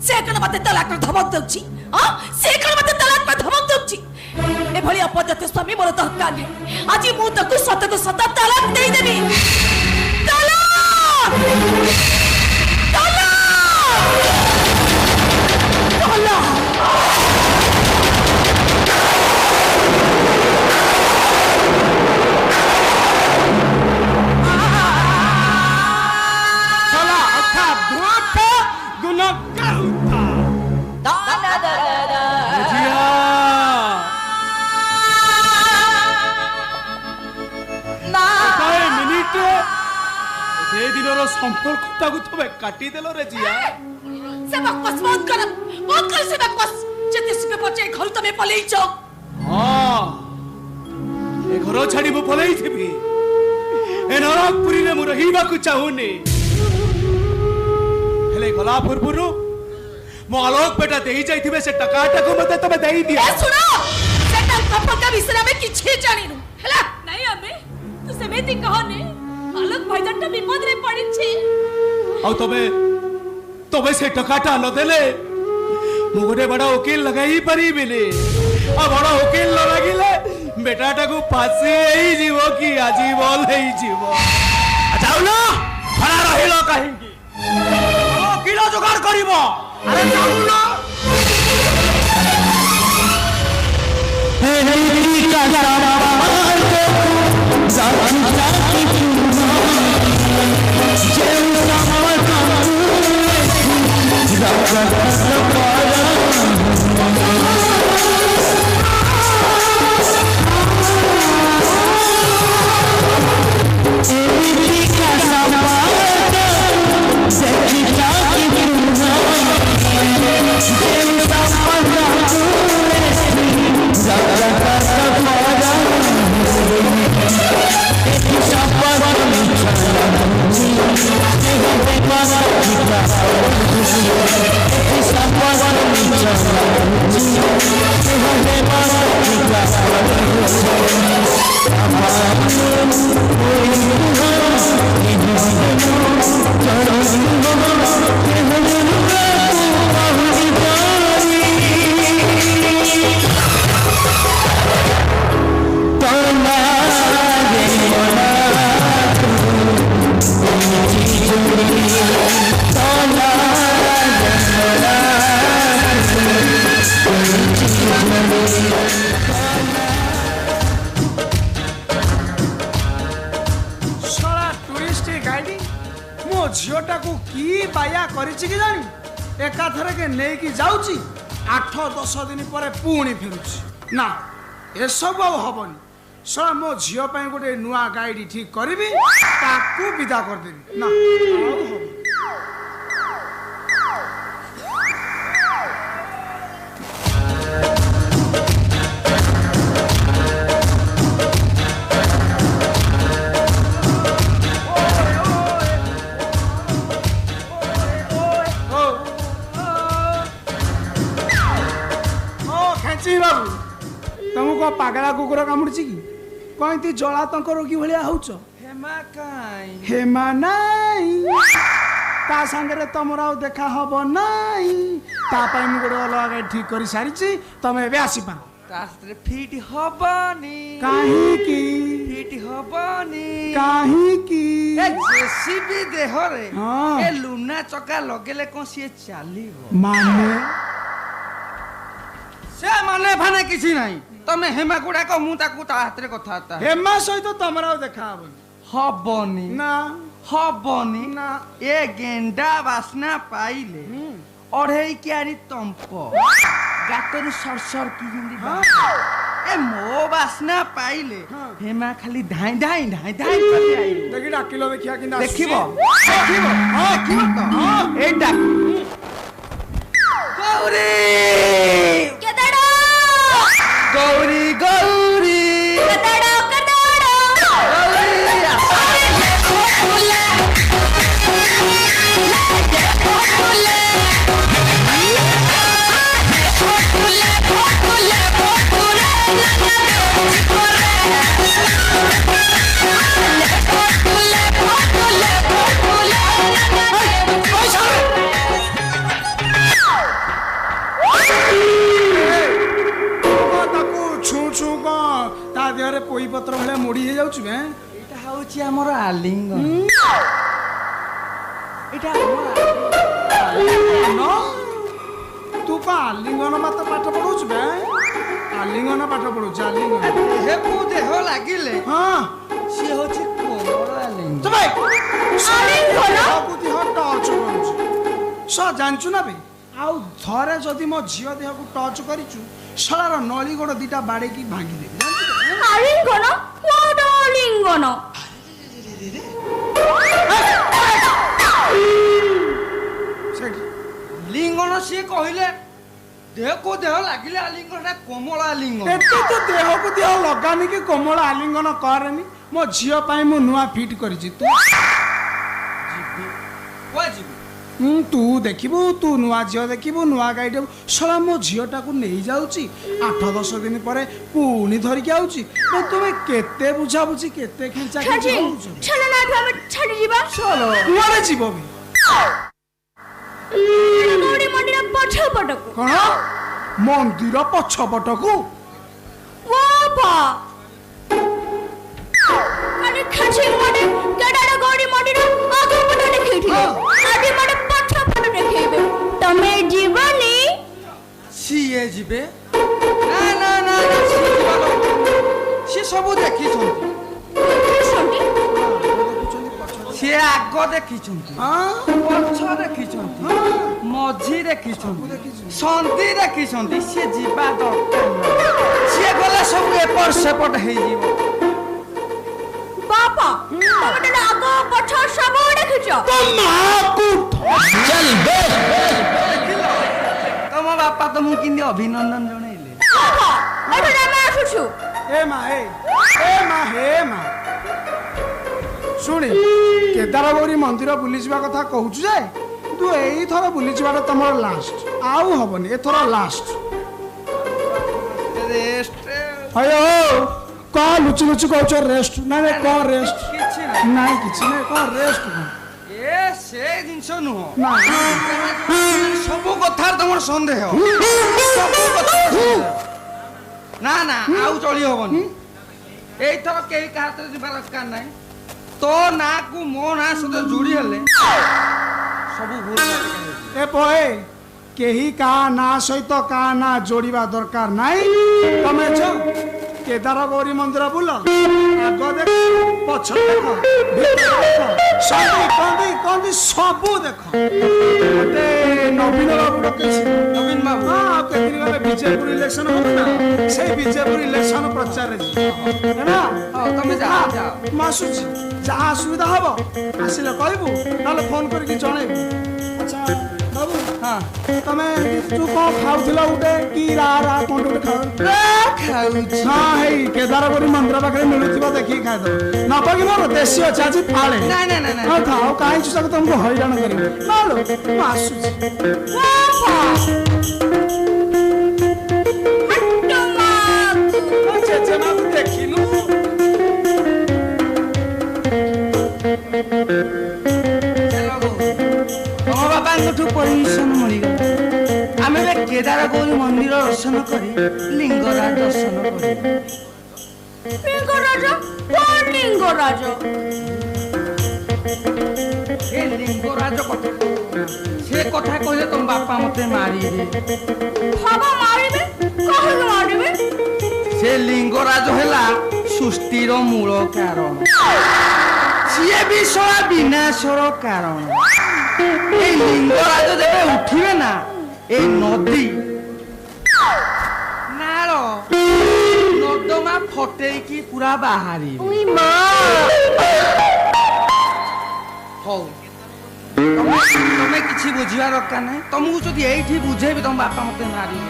[SPEAKER 7] से कण मते तलाक धमक दउछि हां से कण मते तलाक में धमक दउछि ए भली अपदते स्वामी मोर तो हक्का नै आज मु तको सत को सत तलाक देई देबी तलाक
[SPEAKER 8] संपर्क ताकू तबे काटी देलो रे जिया
[SPEAKER 7] से बकवास बंद कर से बकवास जति सुबे पचे घर तमे पलेई छ
[SPEAKER 8] हां ए घर छाडी मु पलेई थिबी ए नरकपुरी रे मु रहिबा को चाहुनी हेले गला पुरपुरु मो आलोक बेटा देई जाइथिबे से टकाटा को मते तबे देई दिया
[SPEAKER 7] ए सुनो से टका पका विषय में किछि जानिनु हला नहीं अबे तू सेमेति कहने आलोक भाईजान ता विपद रे पड़ी छी
[SPEAKER 8] औ तबे से टकाटा न देले मु गोटे बड़ा वकील लगाई पारी बेले आ बड़ा वकील न लागिले बेटाटा को फांसी ही जीवो की आजीवन ही जीवो जाऊ ना खड़ा रहिलो काहे की वकील जुगाड़ करिवो अरे जाऊ ना झीटा को की बाया करिछि कि जानी एकाथरे के नहीं कि जाउची 8-10 दिन पर पुणी फेरुछि ना ए सब हबनी सला मो झियो पई गोटे नुआ गाइडी ठीक करबी ताकू विदा कर देबी ना आउ हबो तुमको पागला कुकुर कामुड़ी कि कहीं जलातंक रोगी भाया होच हेमा नाई ता संगे तुमर आ देखा हम नाई तापाई मु गोटे अलग ठीक कर सारी तुम ए आसी पार
[SPEAKER 1] फिट हबनी
[SPEAKER 8] काहे की
[SPEAKER 1] फिट हबनी
[SPEAKER 8] काहे की
[SPEAKER 1] ए जेसीबी देह रे
[SPEAKER 8] हाँ।
[SPEAKER 1] ए लुना चका लगेले कोन से चालीबो
[SPEAKER 8] माने
[SPEAKER 1] से माने भाने किसी नहीं तमे हेमा गुडा को मु ताकू ता हाथ रे कथा आता
[SPEAKER 8] हेमा सहित तुमर आ देखा
[SPEAKER 1] हबनी
[SPEAKER 8] ना
[SPEAKER 1] हबनी
[SPEAKER 8] ना
[SPEAKER 1] ए गेंडा वासना पाइले अढ़े क्यारी तंप गातरी सरसर की जिंदी ए मो वासना पाइले हेमा खाली धाई धाई धाई धाई करते आई
[SPEAKER 8] देखि डाकिलो देखिया कि
[SPEAKER 1] देखिबो देखिबो हां देखिबो तो हां ए डाक गौरी
[SPEAKER 7] केदाड़ा
[SPEAKER 1] गौरी गौरी
[SPEAKER 7] केदाड़ा केदाड़ा
[SPEAKER 1] गौरी
[SPEAKER 8] देहरे पोई पत्र भाया मोड़ी हो जाउछ बे
[SPEAKER 1] एटा होची हमर आलिंगन एटा
[SPEAKER 8] न तू का आलिंगन मत पाठ पढौछ बे आलिंगन पाठ पढौछ आलिंगन
[SPEAKER 1] हे पु देह लागिले
[SPEAKER 8] हां
[SPEAKER 1] से होची कोमल आलिंगन
[SPEAKER 8] तो भाई
[SPEAKER 7] आलिंगन
[SPEAKER 8] को दी हट टच करूछ स जानछु ना बे आउ थरे जदी मो झियो देह को टच करिछु सलार नली गोड़ दीटा बाडे की भांगी दे
[SPEAKER 7] आलिंगन कोड आलिंगन
[SPEAKER 1] लिंगन से कहिले देह को देह लागिले आलिंगन कोमल आलिंगन
[SPEAKER 8] एते तो देह को देह लगानी कि कोमल आलिंगन करनी मो झियो पाई मु नुआ फिट करिछि तू
[SPEAKER 1] वाजिबी
[SPEAKER 8] तू देखिबू तू नुआ झियो देखिबू नुआ गाइडे सला मो झियोटा को नहीं जाउची 8-10 दिन पर पुणी धरि के आउची तो तुमे केते बुझा बुझी केते खेंचा
[SPEAKER 7] छाजी
[SPEAKER 8] खेंचा
[SPEAKER 7] चलो ना हम छाड़ी जीवा
[SPEAKER 8] चलो कुआरे जीवो भी
[SPEAKER 7] गौरी मंदिर पछ पटको
[SPEAKER 8] कोन मंदिर पछ पटको
[SPEAKER 7] वापा अरे खाची मने केडाडा गौरी मंदिर आगे पट देखैथि आदि मने पछ पट देखैबे तमे जीवनी
[SPEAKER 1] ସିଏ ଯିବେ ନା ନା ନା ନା, ସିଏ ଯିବା ଦରକାର। ସିଏ ସବୁ ଦେଖିଛନ୍ତି, ସିଏ ଆଗ ଦେଖିଛନ୍ତି, ପଛ ଦେଖିଛନ୍ତି, ମଝି ଦେଖିଛନ୍ତି, ସନ୍ଧି ଦେଖିଛନ୍ତି। ସିଏ ଯିବା ଦରକାର ନାହିଁ। ସିଏ ଗଲେ ସବୁ ଏପଟ ସେପଟ ହେଇଯିବ।
[SPEAKER 5] ବାପା ତମେ ଆଗ ପଛ ସବୁ ଦେଖିଛ?
[SPEAKER 1] ତମ ବାପା ତମକୁ କେମିତି ଅଭିନନ୍ଦନ ଜଣେଇଲେ?
[SPEAKER 5] ଏଠି ଆମେ ଆସୁଛୁ।
[SPEAKER 8] ଏ ମା ହେ ମା ଶୁଣି କେଦାରଗୌରୀ ମନ୍ଦିର ବୁଲିଯିବା କଥା କହୁଛୁ ଯେ ତୁ ଏଇଥର ବୁଲିଯିବାଟା ତମର ଲାଷ୍ଟ, ଆଉ ହବନି, ଏଥର ଲାଷ୍ଟ। କଣ ଲୁଚି ଲୁଚି କହୁଛ ରେଷ୍ଟ? ନାଇଁ କଣ ରେଷ୍ଟ?
[SPEAKER 1] କିଛି
[SPEAKER 8] ନାଇଁ କିଛି ନାଇଁ, କଣ ରେଷ୍ଟ କଣ?
[SPEAKER 1] ଏ ସେ ଜିନିଷ ନୁହଁ।
[SPEAKER 8] ନାଇଁ
[SPEAKER 1] ସବୁ କଥାରେ ତମର ସନ୍ଦେହ, ସବୁ କଥାରେ ସନ୍ଦେହ। ନା ନା ଆଉ ଚଳି ହବନି। ଏଇଥର କେହି କାହା ହାତରେ ଯିବା ଦରକାର ନାହିଁ। ତୋ ନାଁକୁ ମୋ ନାଁ ସହିତ ଯୋଡ଼ି ହେଲେ ସବୁ ଭୁଲ।
[SPEAKER 8] ଏ ପଏ କେହି କାହା ନାଁ ସହିତ କାହା ନାଁ ଯୋଡ଼ିବା ଦରକାର ନାହିଁ। ତମେ କେଦାରଗୌରୀ ମନ୍ଦିର ବୁଲ, ଆଗ ଦେଖ, ପଛ ଦେଖ, କନ୍ଦି ସବୁ ଦେଖ। ଗୋଟେ ନବୀନ ବାବୁ ଡକେଛି।
[SPEAKER 1] ନବୀନ ବାବୁ
[SPEAKER 8] ଆଉ କେଦିନ ଗଲେ ବିଜେପୁର ଇଲେକ୍ସନ ହବ ନା, ସେଇ ବିଜେପୁର ଇଲେକ୍ସନ ପ୍ରଚାରରେ ଯିବ।
[SPEAKER 1] ତମେ ଯାଅ ଯାଅ,
[SPEAKER 8] ମୁଁ ଆସୁଛି। ଯାହା ଅସୁବିଧା ହବ ଆସିଲେ କହିବୁ, ନହେଲେ ଫୋନ କରିକି ଜଣେଇବୁ। ଆଚ୍ଛା ବାବୁ, ତମେ ତୁ କଣ ଖାଉଥିଲ? ଗୋଟେ କି ରା କଣ ଗୋଟେ
[SPEAKER 1] ଖାଉଛି।
[SPEAKER 8] ହଁ ହେଇ କେଦାରଗୌରୀ ମନ୍ଦିର ପାଖରେ ମିଳୁଥିବ, ଦେଖିକି ଖାଇଦବ। ନବ କି ମୋର ଦେଶୀ ଅଛି ଆଜି ଫାଳେ। ହଁ ଖାଉ, କାହିଁକି ତାକୁ ତମକୁ ହଇରାଣ କରିବି। ନହେଲେ ମୁଁ ଆସୁଛି। ଜେଜେମାକୁ ଦେଖିନୁ?
[SPEAKER 1] ତମ ବାପାଙ୍କଠୁ ପରମିଶନ ମିଳିଗଲା। ଆମେ ଏବେ କେଦାରଗୌରୀ ମନ୍ଦିର ଦର୍ଶନ କରି ଲିଙ୍ଗରାଜ ଦର୍ଶନ କରି।
[SPEAKER 5] ଲିଙ୍ଗରାଜ? କଣ ଲିଙ୍ଗରାଜ?
[SPEAKER 1] ଏ ଲିଙ୍ଗରାଜ କଥା, ସେ କଥା କହିଲେ ତମ ବାପା ମତେ ମାରିବେ।
[SPEAKER 5] ବାବା ମାରିବେ? କାହିଁକି ମାରିବେ?
[SPEAKER 1] ସେ ଲିଙ୍ଗରାଜ ହେଲା ସୃଷ୍ଟିର ମୂଳ କାରଣ, ସିଏ ବି ସଳା ବିନାଶର କାରଣ। এই লিঙ্গরাজ যেবে উঠিবে না, এই নদী নাଳ নর্দমা ফটেইকি পুরা বাহারি। হଉ ତମେ କିଛି ବୁଝିବା ଦରକାର ନାହିଁ। ତମକୁ ଯଦି ଏଇଠି ବୁଝେଇବି ତମ ବାପା ମତେ ମାରିବେ।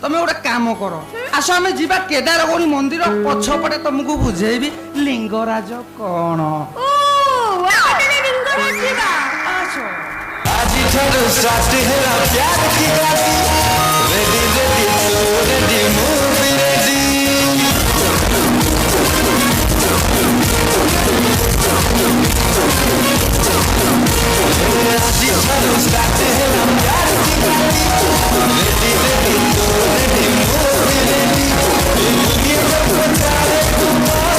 [SPEAKER 1] ତମେ ଗୋଟେ କାମ କର, ଆସ ଆମେ ଯିବା କେଦାରଗୌରୀ ମନ୍ଦିର ପଛପଟେ ତମକୁ ବୁଝେଇବି ଲିଙ୍ଗରାଜ କଣ।
[SPEAKER 9] आजिठारु स्टार्ट हेला प्यार की गाड़ी ready ready so ready movie ready आजिठारु स्टार्ट हेला प्यार की गाड़ी ready ready so ready movie ready दुनिया में पचारे तुम्हारा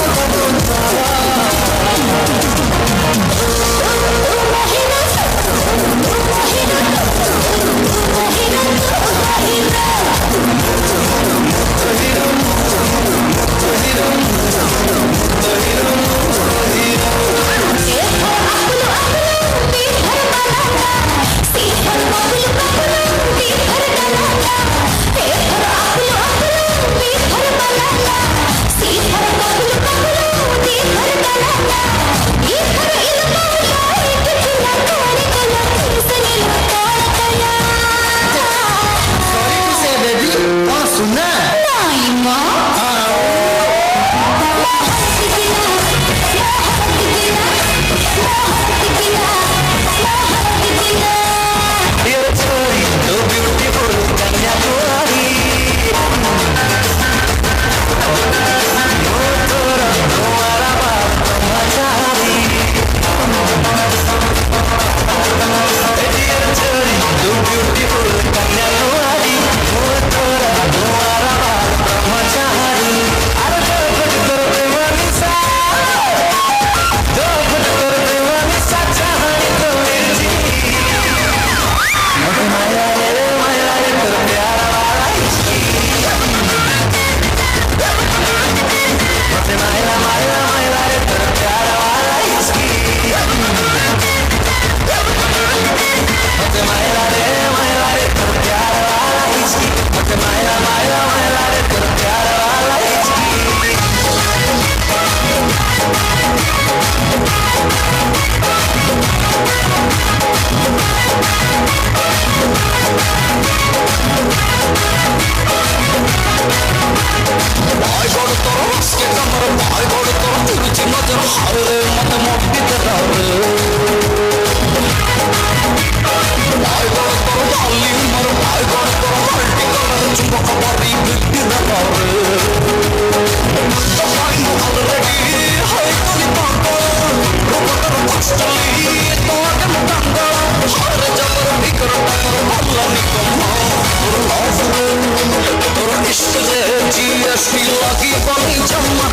[SPEAKER 9] GST lagi bani jamma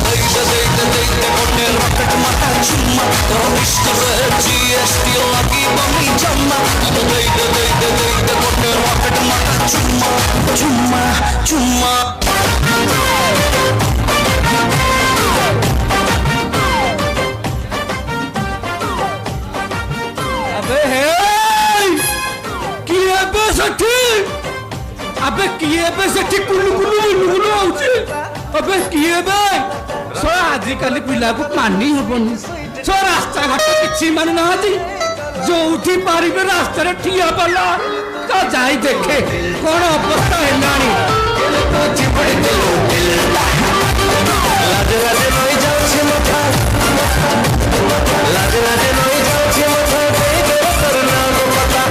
[SPEAKER 9] deite kote rocket mata chumma to ishq pe GST lagi bani jamma deite kote rocket mata chumma chumma
[SPEAKER 8] अबे हे किए बे सठी अबे किए बे सठी कुलु आउची अबे किए बे सो आजि काली पिला को मानी हबनी सो रास्ता घाट किछि मानु नाहती जो उठी पारिबे रास्ता रे ठिया पला तो जाई देखे कोन अवस्था हेलानी
[SPEAKER 9] तो चिपड़ी दिलो दिल लाज लाज नई जाउछि मथा लाज लाज नई जाउछि मथा तेरे करना को पता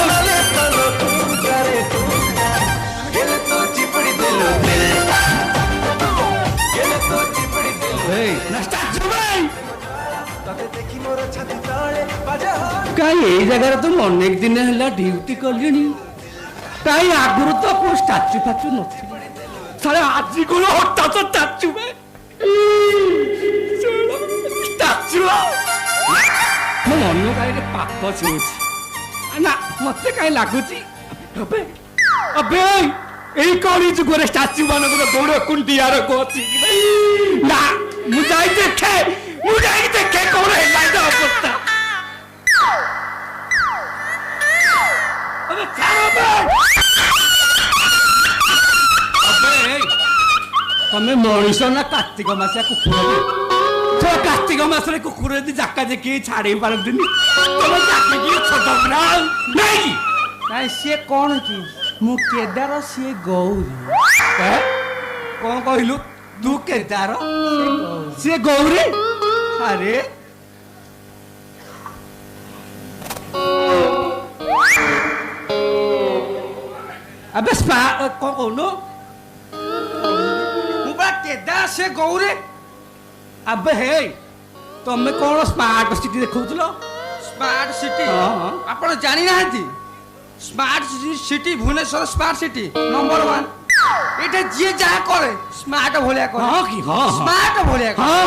[SPEAKER 9] लाले तलो तू करे तू दिल तो चिपड़ी दिलो दिल तो चिपड़ी दिलो
[SPEAKER 8] ए नष्टा जुबाई
[SPEAKER 9] तते देखि मोर छाती तळे बाजा
[SPEAKER 8] काई ए जगह तुम अनेक दिन हला ड्यूटी करलिनी काई आगुरु तो को स्टैचू फाचू नथि साले आजि को हट्टा तो स्टैचू में स्टैचू मो मन काई के पाप छुछि ना मते काई लागुची अबे अबे एई कोनी जुगरे स्टैचू मानको गोड़ कुंडियार गोची ना मु जाई देखे कोन हेला अवस्था अबे तमें मनीष ना कार्तिक मासिया कुकुर तो कार्तिक मासरे कुकुर यदि जाका देखी छाड़ी पारती तुम नहीं
[SPEAKER 1] ନାଇଁ ସିଏ କଣ କି ମୁଁ କେଦାର ସିଏ ଗୌରୀ
[SPEAKER 8] कौन कहलु तू केदार सी गौरी अरे अबे स्पा कौन कहलु
[SPEAKER 1] ମୁଁ ବା କେଦାର ସିଏ ଗୌରୀ
[SPEAKER 8] अबे हे तमें कौन स्मार्ट सिटी देखौथलो
[SPEAKER 1] ସ୍ମାର୍ଟ ସିଟି
[SPEAKER 8] ହଁ, ହଁ।
[SPEAKER 1] ଆପଣ ଜାଣିନାହାନ୍ତି smart city Bhubaneswar smart city number 1 ଏଇଟା ଯିଏ ଯାହା କରେ ସ୍ମାର୍ଟ ଭଳିଆ କରେ
[SPEAKER 8] हाँ की हाँ हाँ
[SPEAKER 1] ସ୍ମାର୍ଟ ଭଳିଆ କରେ
[SPEAKER 8] हाँ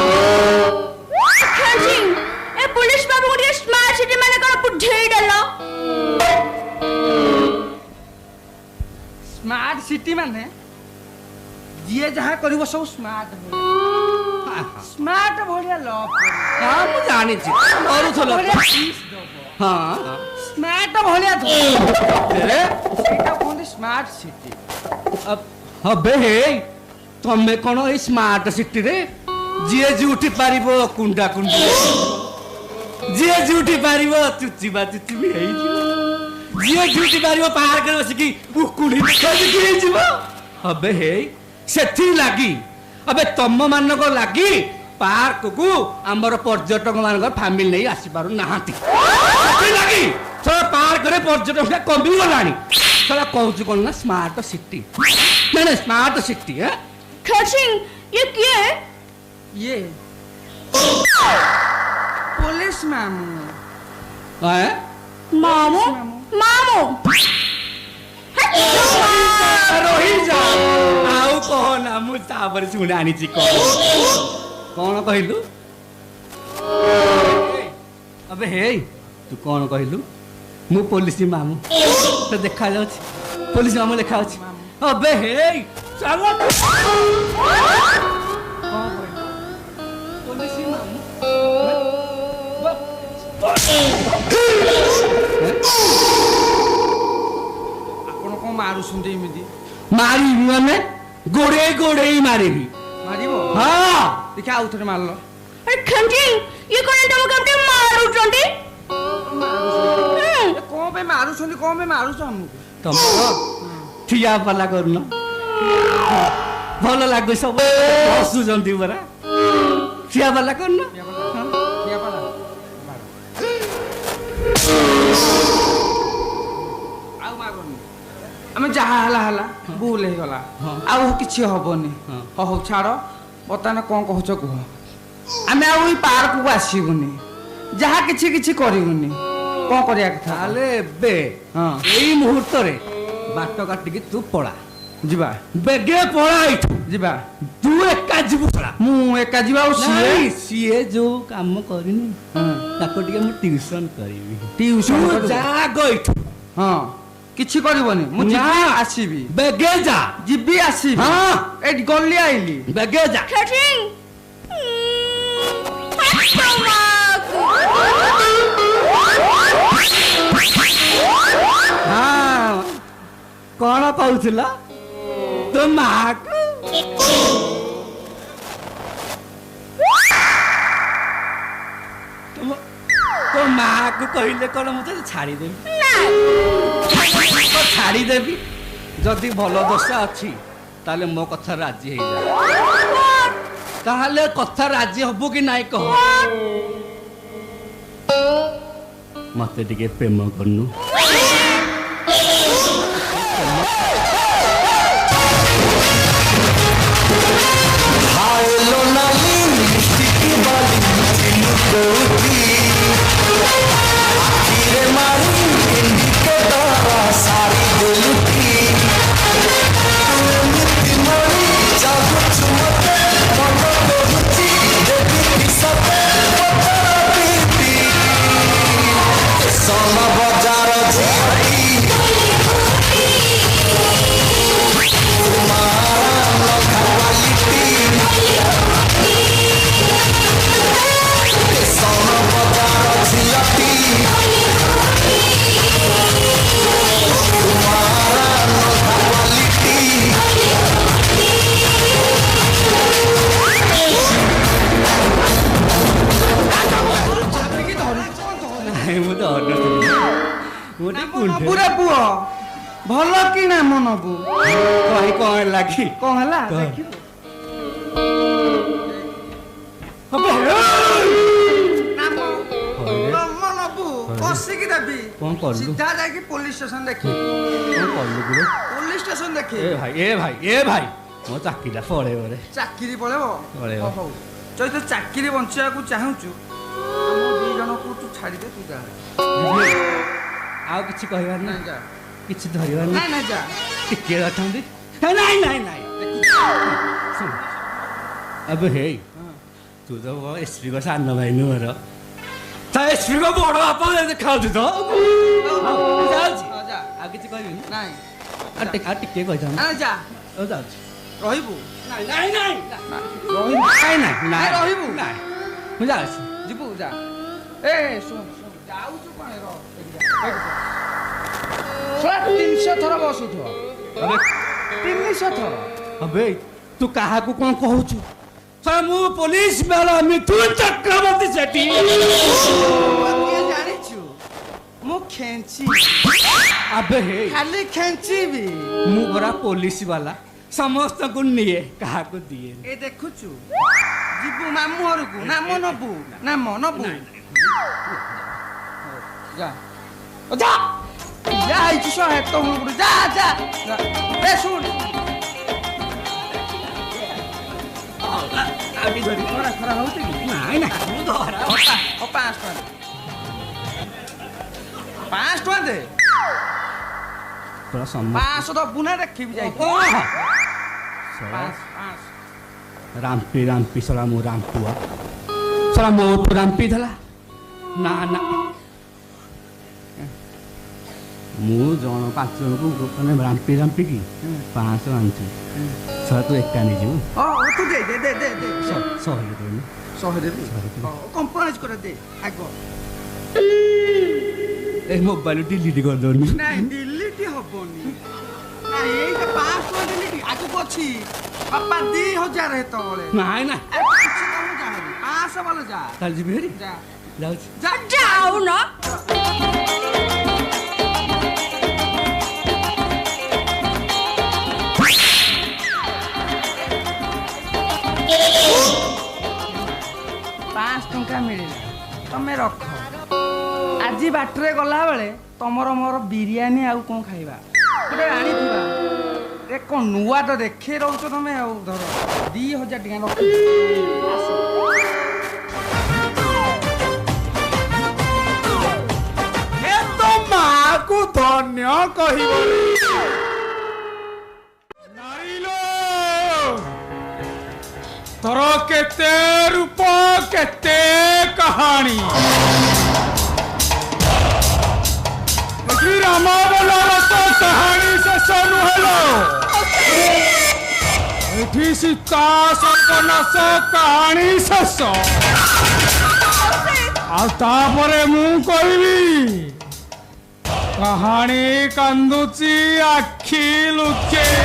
[SPEAKER 7] खर्चिंग ए पुलिस बाबू को स्मार्ट सिटी माने कोन बुझेई डलो
[SPEAKER 1] ସ୍ମାର୍ଟ ସିଟି ମାନେ ଯିଏ ଯାହା କରିବ ସବୁ ସ୍ମାର୍ଟ ସ୍ମାର୍ଟ ଭଳିଆ ଲକ୍
[SPEAKER 8] हाँ ମୁଁ ଜାଣିଛି କରୁଥଲ हाँ
[SPEAKER 1] ସ୍ମାର୍ଟ ଭଳିଆ ସେଇଟା କୁହନ୍ତି ସ୍ମାର୍ଟ ସିଟି
[SPEAKER 8] अबे हे तमें कौन ए स्मार्ट सिटी रे जीए जुटी पारिबो कुंडा कुंडी जीए जुटी पारिबो चुचिबा चुचिबी हेई जीए जुटी पारिबो पार्क रे बसिकी उकुडी देखि हेई जिवो अबे हे सेठी लागी अबे तम मान को लागी पार्क को आमर पर्यटक मान फैमिली नहीं आसी पारु नाहांती लागी थोड़ा पार्क रे पर्यटक कमी गलानी थोड़ा कहूँ कौन ना स्मार्ट सिटी नहीं स्मार्ट सिटी है
[SPEAKER 7] खर्चिंग ये क्या है
[SPEAKER 1] ये पुलिस मामू
[SPEAKER 7] मामू मामू
[SPEAKER 8] रही जा आउ कह ना मु तापर सुने आनी छी कौन कहलु अबे हे तू कौन कहलु मु पुलिस मामू तो देखा जाउछ पुलिस मामू देखा जाउछ अबे हे चलो पुलिस मामू
[SPEAKER 1] ଆପଣ କଣ ମାରୁଛନ୍ତି ଏମିତି
[SPEAKER 8] मारिबी माने गोड़े गोड़े ही मारिबी
[SPEAKER 1] ମାରିବ
[SPEAKER 8] हाँ
[SPEAKER 1] ଦେଖିଆ ଆଉ ଥରେ ମାରଲ
[SPEAKER 7] अरे खर्चिंग ये कोन तम कपटे मारू चंडी
[SPEAKER 1] କଣ ପାଇଁ ମାରୁଛନ୍ତି କଣ ପାଇଁ ମାରୁଛ ଆମକୁ
[SPEAKER 8] तुम ठिया पाला करन भल लागु सब हसुचंती परा ठिया पाला करन
[SPEAKER 1] ଠିଆ ପାଲା ଆଉ ମାରନି ଆମେ ଯାହା ହେଲା ହେଲା ଭୁଲ ହେଇଗଲା ଆଉ କିଛି ହବନି ହଉ ଛାଡ଼ ବର୍ତ୍ତମାନ କଣ କହୁଛ କୁହ ଆମେ ଆଉ ଏଇ ପାର୍କକୁ ଆସିବୁନି ଯାହା କିଛି କିଛି କରିବୁନି କଣ କରିବା କଥା
[SPEAKER 8] ତାହେଲେ ଏବେ
[SPEAKER 1] ହଁ
[SPEAKER 8] ଏଇ ମୁହୂର୍ତ୍ତରେ ବାଟ କାଟିକି ତୁ ପଳା
[SPEAKER 1] ଯିବା
[SPEAKER 8] ବେଗେ ପଳା ଏଇଠୁ
[SPEAKER 1] ଯିବା
[SPEAKER 8] ତୁ ଏକା ଯିବୁ ଶଳା
[SPEAKER 1] ମୁଁ ଏକା ଯିବା ଆଉ ସିଏ
[SPEAKER 8] ସିଏ ଯୋଉ କାମ କରିନି ତାକୁ ଟିକେ ମୁଁ ଟ୍ୟୁସନ କରିବି
[SPEAKER 1] ଟିଉସନ
[SPEAKER 8] ଯା ଆଗ ଏଇଠୁ
[SPEAKER 1] ହଁ କିଛି କରିବନି ମୁଁ
[SPEAKER 8] ନା।
[SPEAKER 1] ଯିବି ଆସିବି
[SPEAKER 8] ବେଗେ ଯା
[SPEAKER 1] ଯିବି ଆସିବି
[SPEAKER 8] ହଁ।
[SPEAKER 1] ଏଠି ଗଲି ଆଇଲି
[SPEAKER 8] ବେଗେ ଯା ହଁ କଣ କହୁଥିଲ ତୋ ମାକୁ ତୋ ମାକୁ କହିଲେ କଣ ମୁଁ ତତେ ଛାଡ଼ିଦେବି ଛାଡ଼ିଦେବି ଯଦି ଭଲ ଦୋଷ ଅଛି ତାହେଲେ ମୋ କଥା ରାଜି ହେଇଯା ତାହେଲେ କଥା ରାଜି ହବୁ କି ନାଇଁ କହ ମତେ ଟିକେ ପ୍ରେମ କରୁନୁ
[SPEAKER 1] ପୁରା ପୁଅ ଭଲ କି ନାମ ନବୁ
[SPEAKER 8] କହି କଣ ହେଲା କି
[SPEAKER 1] କଣ ହେଲା
[SPEAKER 8] କହ।
[SPEAKER 1] ଦେଖିବୁ ନାମ ନାମ ନବୁ ବସିକି ଦେବି
[SPEAKER 8] କଣ କଲୁ?
[SPEAKER 1] ସିଧା ଯାଇକି ପୋଲିସ ଷ୍ଟେସନ ଦେଖି
[SPEAKER 8] କଣ କଲୁ ଗୁରୁ
[SPEAKER 1] ପୋଲିସ ଷ୍ଟେସନ ଦେଖି
[SPEAKER 8] ଏ ଭାଇ ମୋ ଚାକିରିଟା ପଳେଇବ ରେ
[SPEAKER 1] ଚାକିରି ପଳେଇବ
[SPEAKER 8] ପଳେଇବ।
[SPEAKER 1] ହଉ ଯଦି ତୁ ଚାକିରି ବଞ୍ଚିବାକୁ ଚାହୁଁଛୁ ଆମ ଦି ଜଣକୁ ତୁ ଛାଡ଼ିଦେ ତୁ ଯା
[SPEAKER 8] ଆଉ କିଛି କହିବାର
[SPEAKER 1] ନାଇଁ
[SPEAKER 8] ନାହିଁ
[SPEAKER 1] ଯା
[SPEAKER 8] କିଛି ଧରିବାର
[SPEAKER 1] ନାଇଁ
[SPEAKER 8] ନାହିଁ
[SPEAKER 1] ନାଇଁ ଯା
[SPEAKER 8] ଟିକେ ଅଛନ୍ତି ନାଇଁ ନାଇଁ ନାଇଁ ଶୁଣ ଏବେ ହେଇ ତୁ ତ ଏସ୍ପି କ ସାନ ଭାଇ ନୁହଁର ତା ଏସ୍ପି କ ବଡ଼ ବାପା ଦେଖାଉଛୁ ତ ଯାଉଛି
[SPEAKER 1] ହଁ, ଯା
[SPEAKER 8] ଆଉ କିଛି କହିବିନି
[SPEAKER 1] ନାଇଁ
[SPEAKER 8] ଆଉ ଟିକେ କହିଥାନ୍ତି
[SPEAKER 1] ନାଇଁ ଯା
[SPEAKER 8] ଆଉ ଯାଉଛି
[SPEAKER 1] ରହିବୁ
[SPEAKER 8] ନାଇଁ ନାଇଁ ନାଇଁ
[SPEAKER 1] ରହିବୁ
[SPEAKER 8] ନାଇଁ ନାଇଁ
[SPEAKER 1] ନାଇଁ ରହିବୁ
[SPEAKER 8] ନାଇଁ ମୁଁ ଯାଉଛି
[SPEAKER 1] ଯିବୁ ଯା ଏ ଶୁଣ ଶୁଣ ଯାଉଛୁ କଣ ରହ ଏଠି ଯା, ଏଠି ଯା। ଶଳା 300 ଥର ବସୁଥିବ
[SPEAKER 8] ଏବେ
[SPEAKER 1] 300 ଥର
[SPEAKER 8] अबे तू काहाकू कौन कहूछु सर मु पुलिस वाला मिथुन चक्रवर्ती सेठी
[SPEAKER 1] କିଏ ଜାଣିଛୁ ମୁଁ ଖେଞ୍ଚି
[SPEAKER 8] अबे हे
[SPEAKER 1] ଖାଲି ଖେଞ୍ଚିବି
[SPEAKER 8] मु बरा पुलिस वाला समस्त को निये काहाकू दिए
[SPEAKER 1] ଏ ଦେଖୁଛୁ ଯିବୁ ମାମୁଁ ଘରକୁ ନାମ ନବୁ ନାମ ନବୁ ଯା ଓ ଯା ଯା ହେଇଛୁ ଶହେ ତ ମୁଗୁడు ଯା ଯା ଯା। ଏ ଶୁଣ
[SPEAKER 8] आगे धरी
[SPEAKER 1] ଖରା ଖରା ହଉଛି କି
[SPEAKER 8] नाइ ना मु धरा
[SPEAKER 1] ଓ 5 ଟଙ୍କା ଦେ 5 ଟଙ୍କା ଦେ
[SPEAKER 8] पूरा सम
[SPEAKER 1] 500 ଦବୁ ନା ଦେଖିବି ଯାଇ
[SPEAKER 8] राम्पी सला मु राम्पुआ सला मो तो राम्पी थला ना ना मु जन 5 जन को माने राम्पी की 500 आनछु सला तू एका नहीं जीव
[SPEAKER 1] ଓ ତୁ ଦେ ଦେ दे दे
[SPEAKER 8] 100 देबी
[SPEAKER 1] 100 ଦେବି କମ୍ପ୍ରମାଇଜ করে ଦେ ଆଗ
[SPEAKER 8] ए मोबाइल डिलीट कर दोनी
[SPEAKER 1] ନାଇଁ ଡିଲିଟ ହବନି ନାଇଁ ଏଇଟା 500 ଟଙ୍କା ଡିଲିଟ ଆଗକୁ ଅଛି ବାପା 2000 ହେତବେଳେ
[SPEAKER 8] ନାଇଁ ନା
[SPEAKER 1] କିଛି କମ ଯା 500 ବାଲା ଯା
[SPEAKER 8] କାଲି ଯିବି ହେରି
[SPEAKER 1] ଯା
[SPEAKER 8] ଯାଉଛି
[SPEAKER 1] ଯା
[SPEAKER 7] ଯାଉନ
[SPEAKER 1] ପାଞ୍ଚ ଟଙ୍କା ମିଳିଲା ତମେ ରଖ ଆଜି ବାଟରେ ଗଲାବେଳେ ତମର ମୋର ବିରିୟାନୀ ଆଉ କଣ ଖାଇବା ଗୋଟେ ଆଣିଥିବା ଏ କଣ ନୂଆ ତ ଦେଖେଇ ରହୁଛ ତମେ ଆଉ ଧର 2000 ଟଙ୍କା ରଖ
[SPEAKER 6] ଏ ତ ମାକୁ ଧନ୍ୟ କହିବ ତୋର କେତେ ରୂପ କେତେ କାହାଣୀ ଏଠି ରାମାବଲର ତ କାହାଣୀ ଶେଷ ନୁହେଲୋ ଏଠି ସୀତା ସର୍ବନାଶ କାହାଣୀ ଶେଷ ଆଉ ତାପରେ ମୁଁ କହିବି କାହାଣୀ କାନ୍ଦୁଛି ଆଖି ଲୁଚେଇ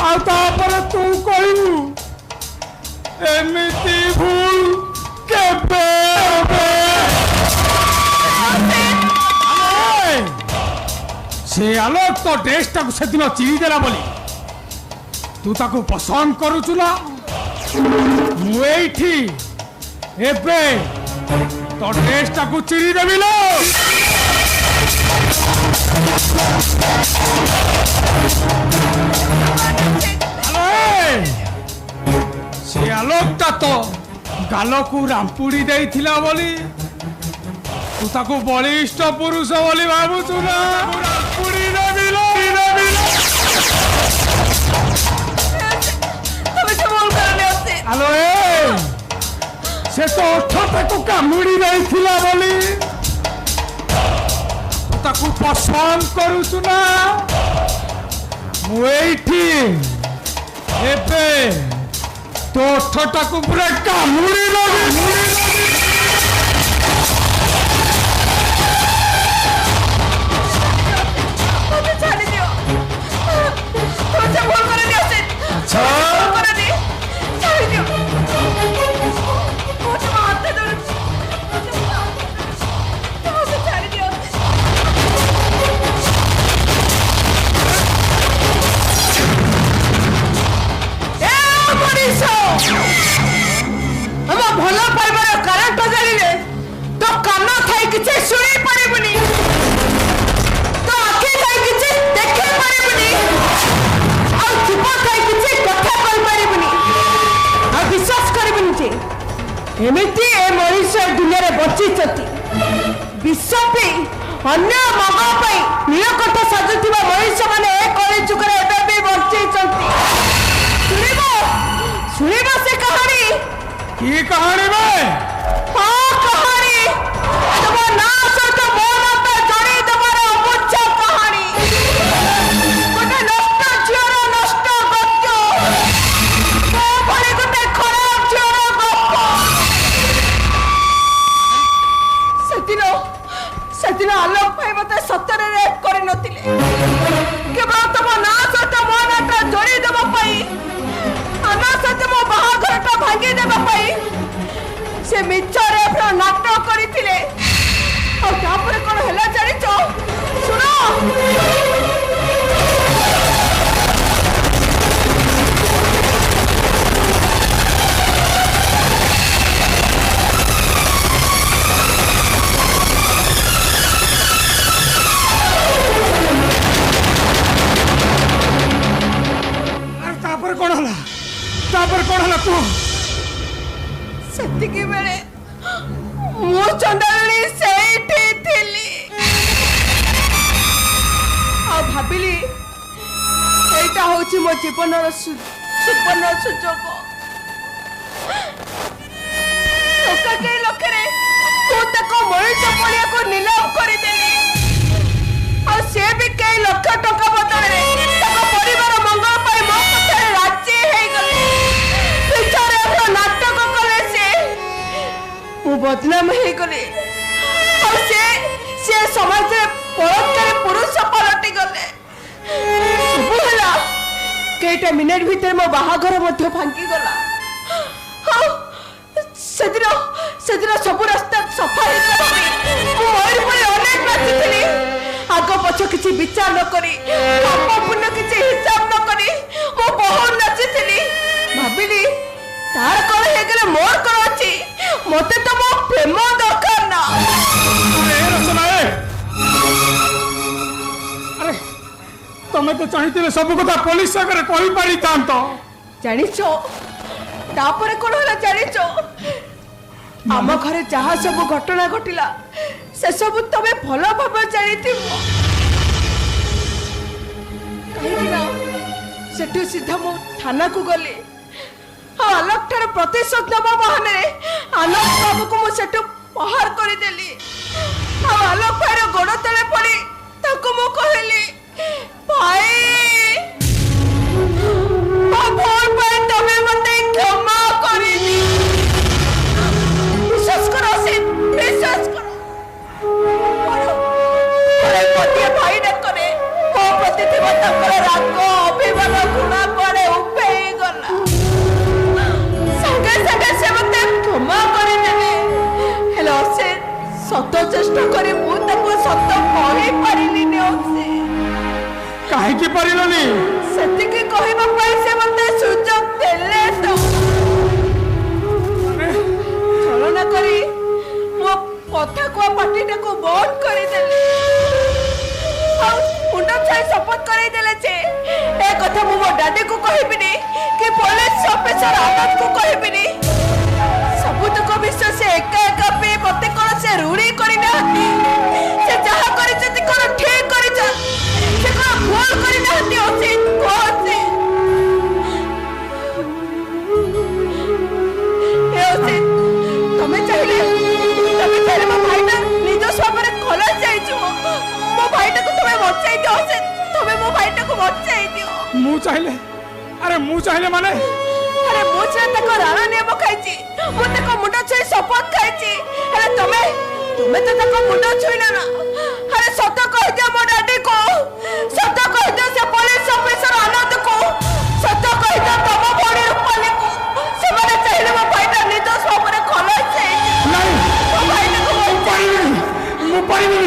[SPEAKER 6] ଆଉ ତାପରେ ତୁ କହିବୁ ଏମିତି ଭୁଲ କେବେ হবে ସେ ଆଲୋକ ତ ଡ୍ରେସଟାକୁ ସେଦିନ ଚିରି ଦେଲା ବୋଲି ତୁ ତାକୁ ପସନ୍ଦ କରୁଛୁ ନା ମୁଁ ଏଇଠି ଏବେ तो टेस्ट को चिरी देवी लो से आलोकटा तो गाल को रामपुड़ी देइथिला बोली तू ताको बलिष्ठ पुरुष बोली भाबुछु ना रामपुड़ी देवी लो हेलो से तो ओठटा को कामुड़ी नहीं थिला बोली ताकू पसंद करूछु ना मु एठी एबे तो ओठटा को पूरा कामुड़ी लगी
[SPEAKER 5] छाड़ी दियो तो बोल कर दियो से
[SPEAKER 6] अच्छा
[SPEAKER 5] कर दे छाड़ी दियो भल पाइबार कारण तो जानिले तो कान थाई किछि सुनी पारिबुनी तो आखि थाई किछि देखि पारिबुनी आ जीव थाई किछि कथा कहि पारिबुनी आ विश्वास करिबुनी जे एमिति ए मनुष्य दुनिया रे बच्ची चती विश्व पे अन्य मगा पई नीलकंठ साजुथिबा मनुष्य माने ए कଳି जुगरे एबे भी बच्ची चती सुनिबो से कहानी
[SPEAKER 6] की कहानी में
[SPEAKER 5] हाँ कहानी तुम ना सहित मो नाता जड़ी देवार अमुच्च कहानी गोटे नष्ट झीर नष्ट गद्य मो भली गोटे खराब झीर गप सेदिन आलोक भाई मते सତରେ रेप कर नथिले केवल तुम ना सहित मो नाता जड़ी देबा पई आना सहित मो बाहाघरटा भांगी देबा पई से मिचरे अपना नाटक करिथिले और तापर कोन हला जानिचो सुनो
[SPEAKER 6] तापर कोन हला तू
[SPEAKER 5] सेतिकी बेले मु चंदाली सेठी थिली आ भाबिली एटा होची मो जीवनर सुपर्ण सुजोग टका के लखरे तू तको मनुष्य पड़िया को नीलाम करि देली आ से भी कई लाख टका बदले तको परिवार मंगल पाई मो कथरे राजी हे गले बिचारे अपना नाटक कले से मु बदनाम हे गले और से समाज रे बलात्कार पुरुष पलटि गले सब हला केटा मिनिट भीतर मो बाहाघर मध्य भांगी गला हां सेदिन सब रास्ता सफा मयूर पर अनेक नाचिली आग पछ किसी विचार न करी पाप पुण्य किसी हिसाब न करी मो बहुत नाचिली भाविली तार कौन हे गले मोर कौन अछि मते तो मो प्रेम दरकार ना
[SPEAKER 6] अरे रचना अरे तमे तो चाहिते सब कथा पुलिस आगे कहि पारि तांतो
[SPEAKER 5] जानिछो तापर कोन होला जानिछो आम घरे जहा सब घटना घटिला से सब तमे भलो भाव जानिथि सेठू सीधा मो थाना को गली आलोक ठार प्रतिशोध नवा बहाने आलोक बाबू को मु सेठू पहार करदेली आलोक भाईर गोड़ तले पड़ी ताको मु कहली भाई भूल भाई तमें मते क्षमा करिनी विश्वास करो से विश्वास करो पतिया भाई न करे ओ प्रति देवता करे राग अभिमान गुणा करे उपे गला संगे संगे से मते क्षमा करे देले हेलो से सत चेष्टा करे मु ताको सत कहि परिली ने से
[SPEAKER 6] काहे की परिलोनी
[SPEAKER 5] सत्य के कहबा पई से मते सुजोग देले तो चलो ना करी मो कथा को पार्टीटा को बंद कर देले मुंडा छाई शपथ करे देले छे ए कथा मु मो डाडी को कहबिनी कि पुलिस ऑफिसर आनंद को कहबिनी सबूत को विश्वास से एका एका पे मते कोन से रूड़ी करी ना से जहा करी जति कोन ठीक करी जा से कोन भूल करी ना ती ओसे कोसे ए ओसे तमे चाहिले मो भाई ना निज स्वामरे खोला जाई छु मो भाईटा को तुम्हें बचाई दियो से तुम्हें मो भाईटा को बचाई दियो
[SPEAKER 6] मु चाहिले अरे मु चाहिले माने
[SPEAKER 5] अरे मु चाहे तको राणा नेम खाइची मु तको मुंडा छई शपथ खाइची अरे तुम्हें तो तको मुंडा छुई ना अरे सत कह दियो मो डाडी को सत कह दियो से पुलिस ऑफिसर आनंद को सत कह दियो तम बड़ी रूपाली को से माने चाहिले मो भाईटा निज स्वामरे खोला जाई
[SPEAKER 6] नहीं
[SPEAKER 5] मो भाईटा को बचाई
[SPEAKER 6] मु परिनी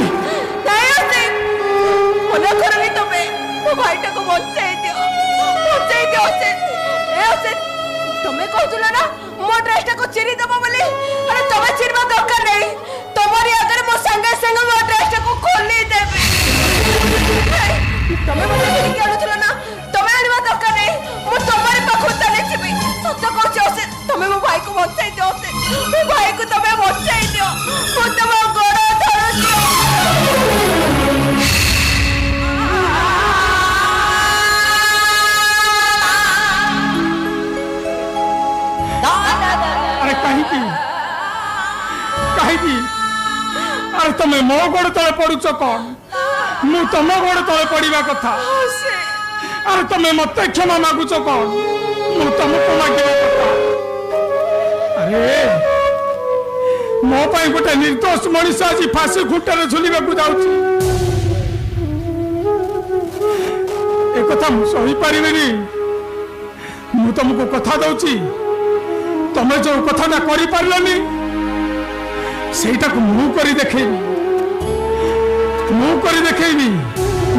[SPEAKER 5] मना करनी तमे मो भाईटा को बचाई दियो से तमे कहतुला ना मो ड्रेसटा को चिरी दबो बोली अरे तमे चिरबा दरकार नहीं तमरी अगर मो संगे संगे मो ड्रेसटा को खोली देबे तमे मते चिरी के आनुतुला ना तमे आनिबा दरकार नहीं मो तमरी पाखु तने छिबी सत्य कहछो से तमे मो भाई को बचाई दियो से मो भाई को तमे बचाई दियो मो तम गोड़ धरछो
[SPEAKER 6] अरे तुम्हें मो गोड़ तले पड़ुच कौन मु तुम गोड़ तले पड़ा कथा अरे तुम्हें मत क्षमा मागुच कौन मु तुमको मागिबा कथा अरे मो पाई गोटे निर्दोष मनीष आज फांसी खुंटारे झुलिबा को जाउची ए कथा मु सही पारिबेनी मु तुमको कथा दउची तमे जो कथाटा करि पारलनी सेटा को मु करी देखेबी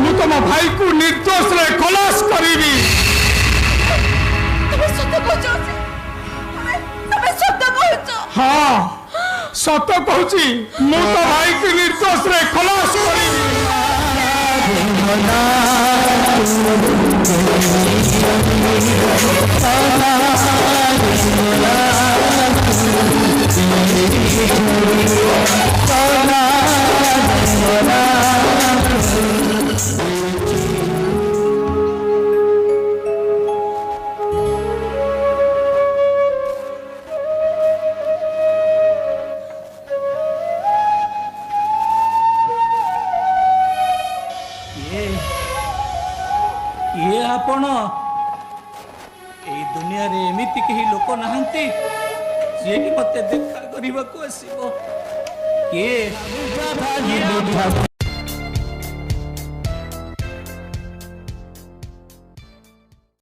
[SPEAKER 6] मु तुम भाई को निर्दोष रे खलास करीबी
[SPEAKER 5] तमे सत्य कहछो तमे सत्य कहछो
[SPEAKER 6] हां सत्य कहूची मु तो भाई को निर्दोष रे खलास करीबी
[SPEAKER 3] ये आपण ए दुनिया रे एमिति केही लोक नाहंती जे कि मते देखा करबा को आसीबो के